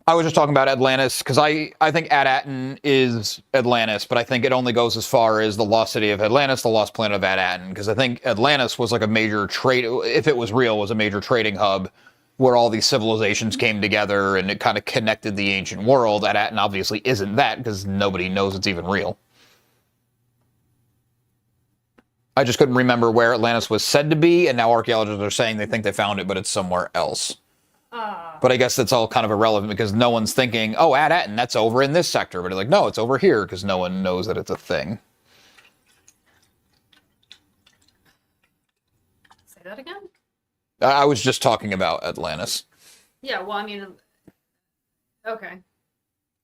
I was just talking about Atlantis, because I think At-Aten is Atlantis, but I think it only goes as far as the lost city of Atlantis, the lost planet of At-Aten, because I think Atlantis was like a major trade, if it was real, was a major trading hub where all these civilizations came together and it kind of connected the ancient world. At-Aten obviously isn't that, because nobody knows it's even real. I just couldn't remember where Atlantis was said to be, and now archaeologists are saying they think they found it, but it's somewhere else. But I guess that's all kind of irrelevant because no one's thinking, oh, At-Aten, that's over in this sector. But they're like, no, it's over here because no one knows that it's a thing. Say that again? I was just talking about Atlantis. Yeah, well, I mean, okay.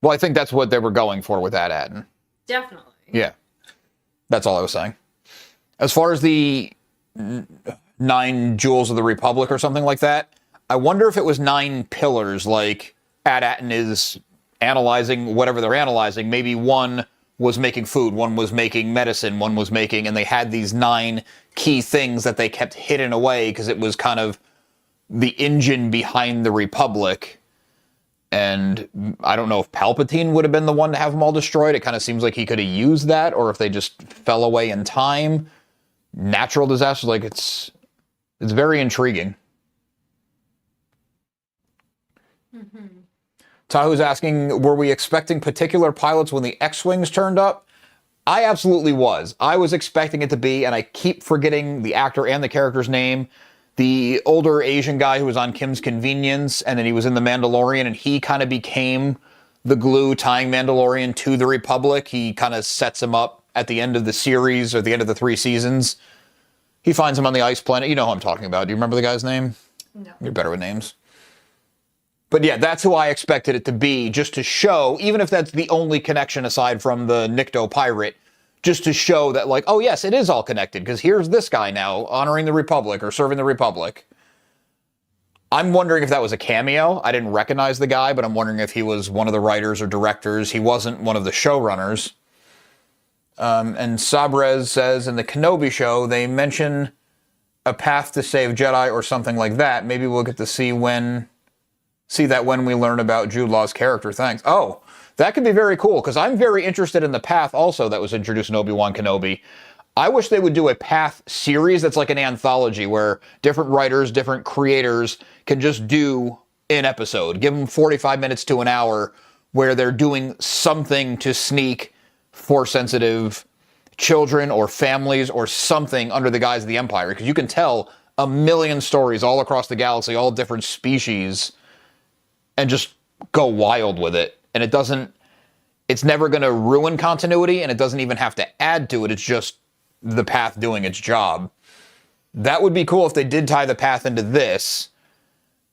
Well, I think that's what they were going for with At-Aten. Definitely. Yeah. That's all I was saying. As far as the 9 Jewels of the Republic or something like that, I wonder if it was 9 pillars, like At-Aten is analyzing whatever they're analyzing. Maybe one was making food, one was making medicine, one was making, and they had these 9 key things that they kept hidden away because it was kind of the engine behind the Republic. And I don't know if Palpatine would have been the one to have them all destroyed. It kind of seems like he could have used that, or if they just fell away in time. Natural disasters, like it's very intriguing. Mm-hmm. Tahu's asking, were we expecting particular pilots when the X-Wings turned up? I absolutely was. I was expecting it to be, and I keep forgetting the actor and the character's name, the older Asian guy who was on Kim's Convenience, and then he was in The Mandalorian, and he kind of became the glue tying Mandalorian to the Republic. He kind of sets him up at the end of the series, or the end of the 3 seasons. He finds him on the ice planet. You know who I'm talking about. Do you remember the guy's name? No. You're better with names. But yeah, that's who I expected it to be, just to show, even if that's the only connection aside from the Nikto pirate, just to show that, like, oh yes, it is all connected, because here's this guy now honoring the Republic or serving the Republic. I'm wondering if that was a cameo. I didn't recognize the guy, but I'm wondering if he was one of the writers or directors. He wasn't one of the showrunners. And Sabrez says, in the Kenobi show, they mention a path to save Jedi or something like that. Maybe we'll get to see that when we learn about Jude Law's character. Thanks. Oh, That could be very cool, because I'm very interested in the path also that was introduced in Obi-Wan Kenobi. I wish they would do a path series that's like an anthology where different writers, different creators can just do an episode. Give them 45 minutes to an hour where they're doing something to sneak Force-sensitive children or families or something under the guise of the Empire. Because you can tell a million stories all across the galaxy, all different species, and just go wild with it. And it's never going to ruin continuity, and it doesn't even have to add to it. It's just the path doing its job. That would be cool if they did tie the path into this.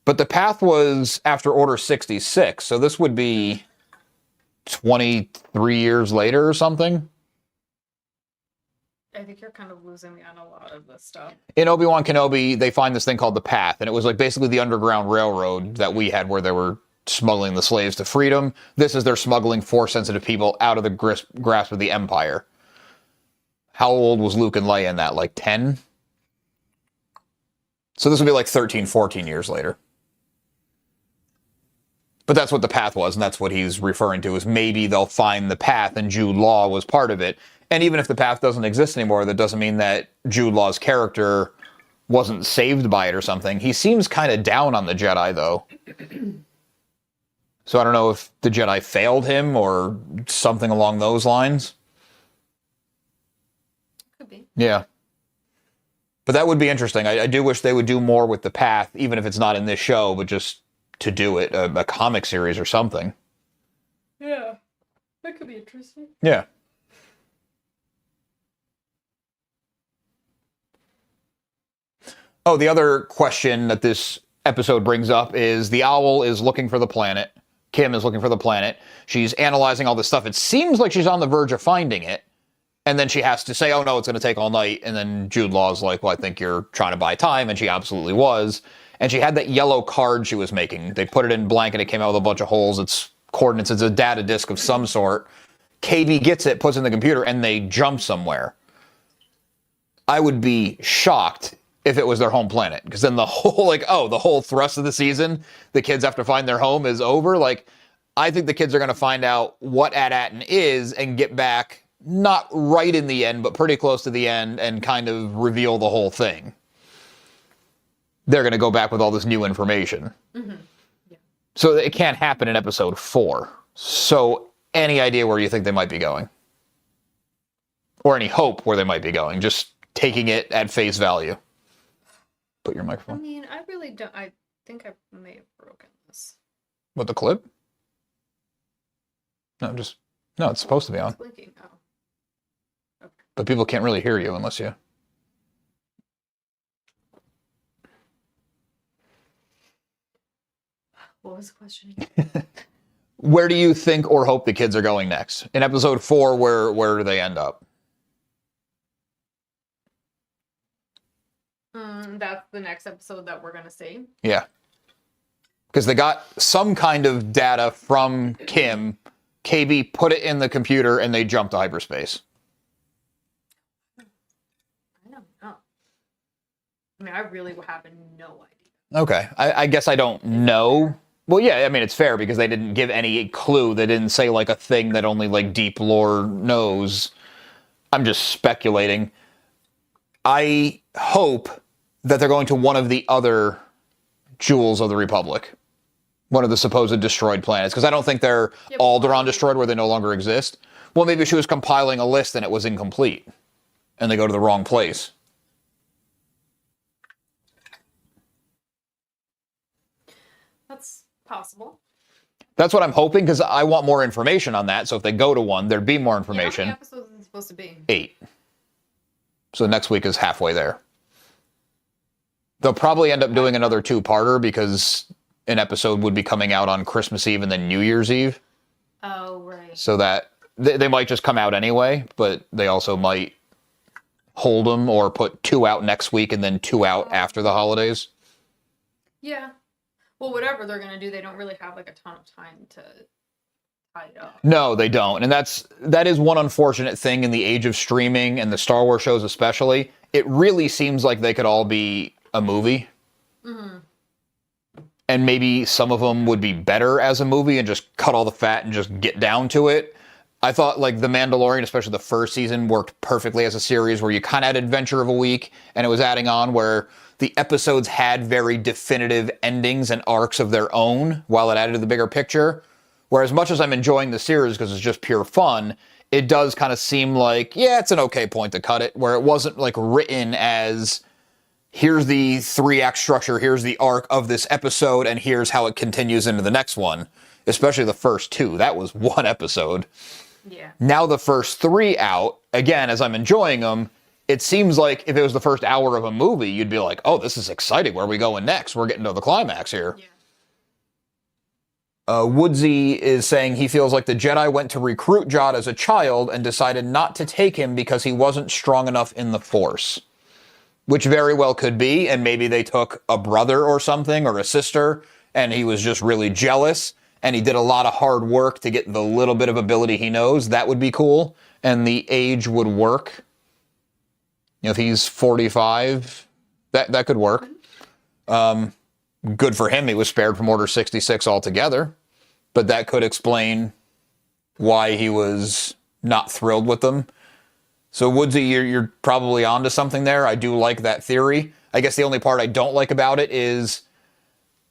But the path was after Order 66, so this would be 23 years later or something. I think you're kind of losing me on a lot of this stuff. In Obi-Wan Kenobi, they find this thing called the Path, and it was like basically the Underground Railroad that we had where they were smuggling the slaves to freedom. This is they're smuggling Force-sensitive people out of the grasp of the Empire. How old was Luke and Leia in that? Like 10? So this would be like 13, 14 years later. But that's what the Path was, and that's what he's referring to, is maybe they'll find the Path, and Jude Law was part of it. And even if the Path doesn't exist anymore, that doesn't mean that Jude Law's character wasn't saved by it or something. He seems kind of down on the Jedi, though. So I don't know if the Jedi failed him or something along those lines. Could be. Yeah. But that would be interesting. I do wish they would do more with the Path, even if it's not in this show, but just to do it, a comic series or something. Yeah. That could be interesting. Yeah. Oh, the other question that this episode brings up is the owl is looking for the planet. Kim is looking for the planet. She's analyzing all this stuff. It seems like she's on the verge of finding it. And then she has to say, oh no, it's going to take all night. And then Jude Law's like, well, I think you're trying to buy time. And she absolutely was. And she had that yellow card she was making. They put it in blank and it came out with a bunch of holes. It's coordinates. It's a data disk of some sort. KB gets it, puts it in the computer, and they jump somewhere. I would be shocked if it was their home planet, because then the whole the whole thrust of the season, the kids have to find their home, is over. Like, I think the kids are going to find out what At-Aten is and get back, not right in the end, but pretty close to the end, and kind of reveal the whole thing. They're going to go back with all this new information. Mm-hmm. Yeah. So it can't happen in episode 4. So any idea where you think they might be going? Or any hope where they might be going? Just taking it at face value. Put your microphone. I mean, I really don't. I think I may have broken this. What, the clip? No, it's supposed to be on. It's blinking. Oh. Okay. But people can't really hear you unless you... What was the question? Where do you think or hope the kids are going next? In episode 4, where do they end up? That's the next episode that we're going to see. Yeah. Because they got some kind of data from Kim. KB put it in the computer and they jumped to hyperspace. I don't know. I mean, I really have no idea. Okay. I guess I don't know. Well, yeah, I mean, it's fair because they didn't give any clue. They didn't say, like, a thing that only, like, deep lore knows. I'm just speculating. I hope that they're going to one of the other jewels of the Republic. One of the supposed destroyed planets. Because I don't think they're Alderaan destroyed where they no longer exist. Well, maybe she was compiling a list and it was incomplete. And they go to the wrong place. That's possible. That's what I'm hoping, because I want more information on that. So if they go to one, there'd be more information. How many episodes is it supposed to be? 8. So next week is halfway there. They'll probably end up doing another 2-parter because an episode would be coming out on Christmas Eve and then New Year's Eve. Oh, right. So that they might just come out anyway, but they also might hold them or put 2 out next week and then 2 out after the holidays. Yeah. Well, whatever they're going to do, they don't really have like a ton of time to tie it up. No, they don't. And that is one unfortunate thing in the age of streaming and the Star Wars shows especially. It really seems like they could all be a movie. Mm-hmm. and maybe some of them would be better as a movie and just cut all the fat and just get down to it. I thought like The Mandalorian, especially the first season, worked perfectly as a series where you kind of had adventure of a week and it was adding on where the episodes had very definitive endings and arcs of their own while it added to the bigger picture. Where as much as I'm enjoying the series because it's just pure fun, it does kind of seem like, yeah, it's an okay point to cut it, where it wasn't like written as, here's the 3-act structure, here's the arc of this episode, and here's how it continues into the next one. Especially the first 2. That was one episode. Yeah. Now the first 3 out, again, as I'm enjoying them, it seems like if it was the first hour of a movie, you'd be like, oh, this is exciting. Where are we going next? We're getting to the climax here. Yeah. Woodsy is saying he feels like the Jedi went to recruit Jod as a child and decided not to take him because he wasn't strong enough in the Force. Which very well could be, and maybe they took a brother or something, or a sister, and he was just really jealous, and he did a lot of hard work to get the little bit of ability he knows. That would be cool, and the age would work. You know, if he's 45, that could work. Good for him, he was spared from Order 66 altogether. But that could explain why he was not thrilled with them. So Woodsy, you're probably onto something there. I do like that theory. I guess the only part I don't like about it is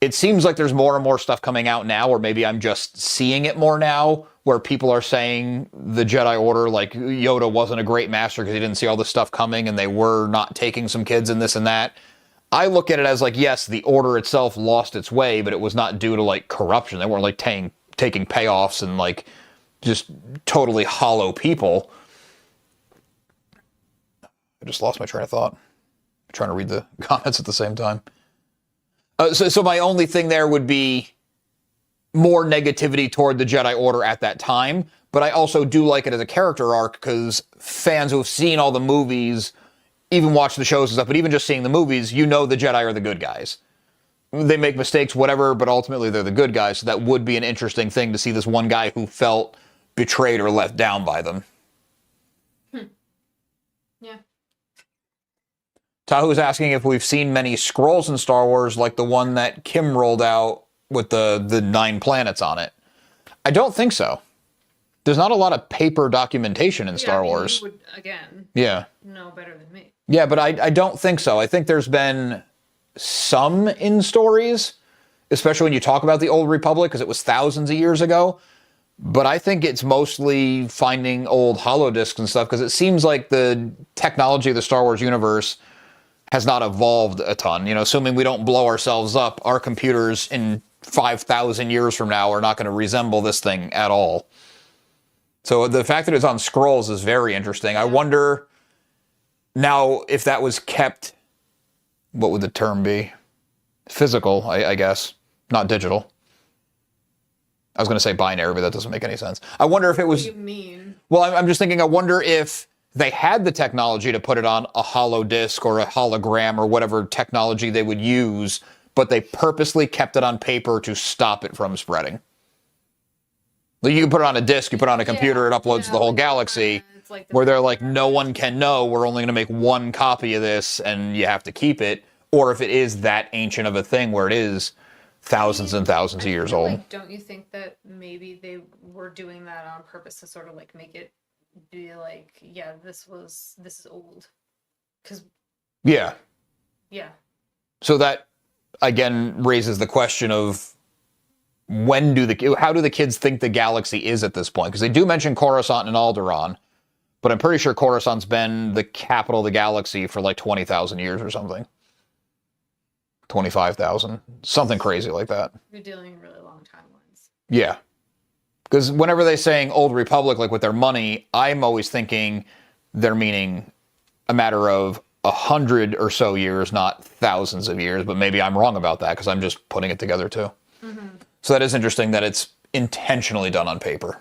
it seems like there's more and more stuff coming out now, or maybe I'm just seeing it more now, where people are saying the Jedi Order, like Yoda wasn't a great master because he didn't see all this stuff coming and they were not taking some kids and this and that. I look at it as like, yes, the Order itself lost its way, but it was not due to like corruption. They weren't like taking payoffs and like just totally hollow people. I just lost my train of thought. I'm trying to read the comments at the same time. So my only thing there would be more negativity toward the Jedi Order at that time, but I also do like it as a character arc because fans who have seen all the movies, even watch the shows and stuff, but even just seeing the movies, you know the Jedi are the good guys. They make mistakes, whatever, but ultimately they're the good guys, so that would be an interesting thing to see this one guy who felt betrayed or let down by them. Yeah. Tahu's asking if we've seen many scrolls in Star Wars like the one that Kim rolled out with the 9 planets on it. I don't think so. There's not a lot of paper documentation in Star Wars. You would, again, know better than me. Yeah, but I don't think so. I think there's been some in stories, especially when you talk about the Old Republic, because it was thousands of years ago. But I think it's mostly finding old holodisks and stuff, because it seems like the technology of the Star Wars universe has not evolved a ton. You know, assuming we don't blow ourselves up, our computers in 5,000 years from now are not going to resemble this thing at all. So the fact that it's on scrolls is very interesting. I wonder now if that was kept, what would the term be? Physical, I guess, not digital. I was going to say binary, but that doesn't make any sense. I wonder if it was... What do you mean? Well, I'm just thinking, I wonder if they had the technology to put it on a hollow disk or a hologram or whatever technology they would use, but they purposely kept it on paper to stop it from spreading. Like you can put it on a disk, you put it on a computer, it uploads to the whole galaxy, like where they're like, no one can know, we're only going to make one copy of this and you have to keep it. Or if it is that ancient of a thing where it is thousands and thousands of years old. Like, don't you think that maybe they were doing that on purpose to sort of like make it be like, yeah, this is old? Because yeah. So that again raises the question of how do the kids think the galaxy is at this point? Because they do mention Coruscant and Alderaan, but I'm pretty sure Coruscant's been the capital of the galaxy for like 20,000 years or something. 25,000, something crazy like that. You're dealing in really long timelines. Yeah. Because whenever they're saying Old Republic, like with their money, I'm always thinking they're meaning a matter of 100 or so years, not thousands of years. But maybe I'm wrong about that because I'm just putting it together too. Mm-hmm. So that is interesting that it's intentionally done on paper.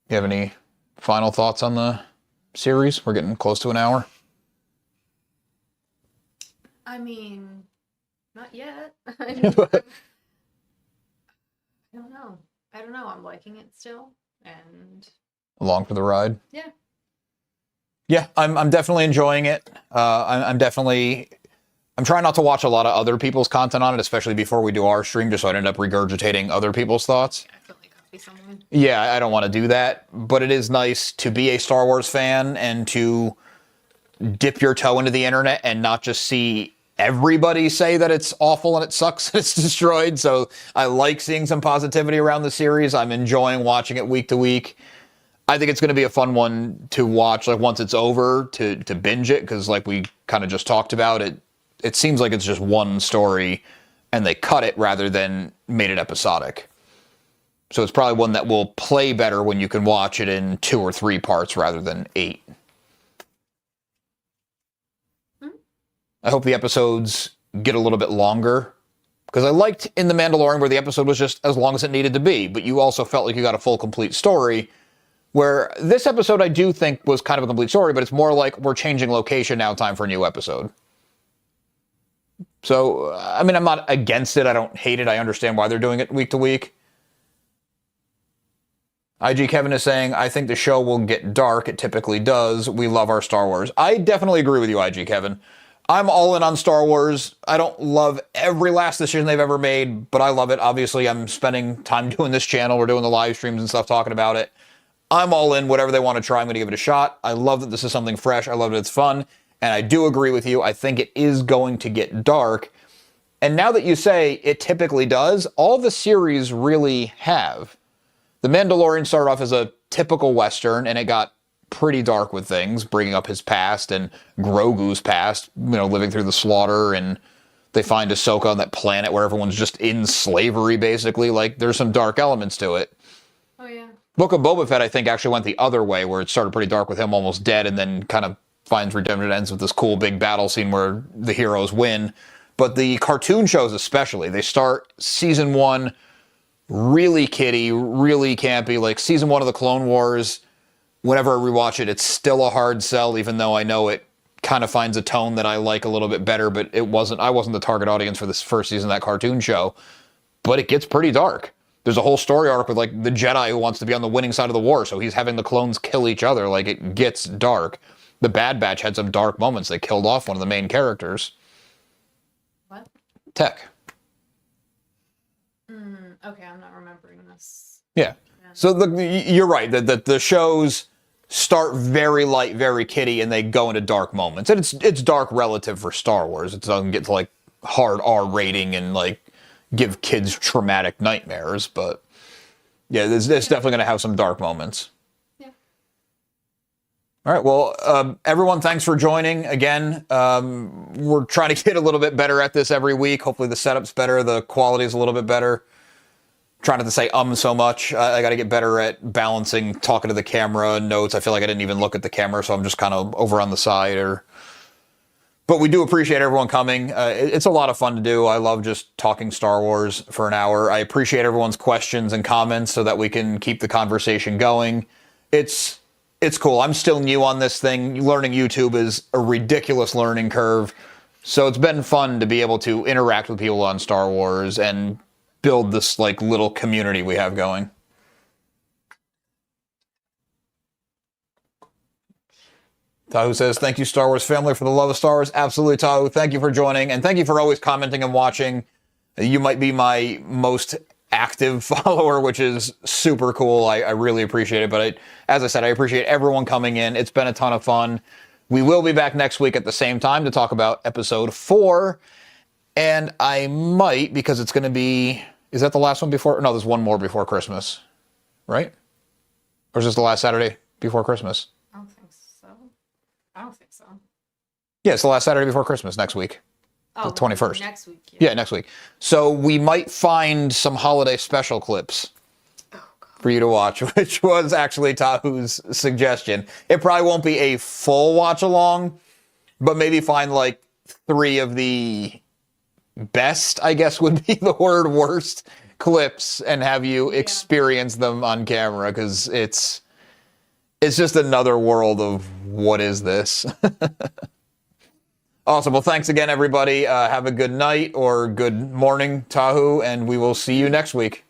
You have any final thoughts on the series? We're getting close to an hour. I mean, not yet. I don't know. I'm liking it still, and along for the ride. Yeah, I'm definitely enjoying it. I'm definitely I'm trying not to watch a lot of other people's content on it, especially before we do our stream, just so I don't end up regurgitating other people's thoughts. I feel like I'll be someone. Yeah, I don't want to do that, but it is nice to be a Star Wars fan and to dip your toe into the internet and not just see everybody say that it's awful and it sucks and it's destroyed. So I like seeing some positivity around the series. I'm enjoying watching it week to week. I think it's going to be a fun one to watch, like once it's over, to binge it, because like we kind of just talked about, it seems like it's just one story and they cut it rather than made it episodic. So it's probably one that will play better when you can watch it in 2 or 3 parts rather than 8. I hope the episodes get a little bit longer, because I liked in The Mandalorian where the episode was just as long as it needed to be, but you also felt like you got a full, complete story, where this episode I do think was kind of a complete story, but it's more like we're changing location now, time for a new episode. So, I mean, I'm not against it. I don't hate it. I understand why they're doing it week to week. IG Kevin is saying, I think the show will get dark. It typically does. We love our Star Wars. I definitely agree with you, IG Kevin. I'm all in on Star Wars. I don't love every last decision they've ever made, but I love it. Obviously, I'm spending time doing this channel. We're doing the live streams and stuff, talking about it. I'm all in. Whatever they want to try, I'm going to give it a shot. I love that this is something fresh. I love that it's fun. And I do agree with you. I think it is going to get dark. And now that you say it typically does, all the series really have. The Mandalorian started off as a typical Western, and it got pretty dark with things, bringing up his past and Grogu's past, living through the slaughter, and they find Ahsoka on that planet where everyone's just in slavery, basically. Like, there's some dark elements to it. Oh, yeah. Book of Boba Fett, I think, actually went the other way, where it started pretty dark with him almost dead, and then kind of finds redemption. It ends with this cool big battle scene where the heroes win. But the cartoon shows especially, they start season 1 really kiddie, really campy. Like season 1 of the Clone Wars, whenever I rewatch it, it's still a hard sell, even though I know it kind of finds a tone that I like a little bit better, but I wasn't the target audience for this first season of that cartoon show. But it gets pretty dark. There's a whole story arc with like the Jedi who wants to be on the winning side of the war, so he's having the clones kill each other. Like, it gets dark. The Bad Batch had some dark moments. They killed off one of the main characters. What? Tech. Okay, I'm not remembering this. Yeah. So you're right, that the shows start very light, very kiddie, and they go into dark moments. And it's dark relative for Star Wars. It doesn't get to like hard R rating and like give kids traumatic nightmares, but yeah, it's definitely going to have some dark moments. Yeah. All right, well, everyone, thanks for joining again. We're trying to get a little bit better at this every week. Hopefully the setup's better, the quality's a little bit better. Trying not to say so much. I got to get better at balancing talking to the camera, notes. I feel like I didn't even look at the camera, so I'm just kind of over on the side. But we do appreciate everyone coming. It's a lot of fun to do. I love just talking Star Wars for an hour. I appreciate everyone's questions and comments so that we can keep the conversation going. It's cool. I'm still new on this thing. Learning YouTube is a ridiculous learning curve. So it's been fun to be able to interact with people on Star Wars and build this like little community we have going. Tahu says, thank you, Star Wars family, for the love of Star Wars. Absolutely, Tahu. Thank you for joining, and thank you for always commenting and watching. You might be my most active follower, which is super cool. I really appreciate it. But as I said, I appreciate everyone coming in. It's been a ton of fun. We will be back next week at the same time to talk about episode 4. And I might, because it's going to be... Is that the last one before? No, there's one more before Christmas. Right? Or is this the last Saturday before Christmas? I don't think so. I don't think so. Yeah, it's the last Saturday before Christmas next week. Oh, The 21st. Next week. Yeah, next week. So we might find some holiday special clips for you to watch, which was actually Tahu's suggestion. It probably won't be a full watch along, but maybe find like 3 of the best, I guess would be the word, worst clips, and have you experience them on camera, because it's just another world of what is this. Awesome. Well, thanks again, everybody. Have a good night or good morning, Tahu, and we will see you next week.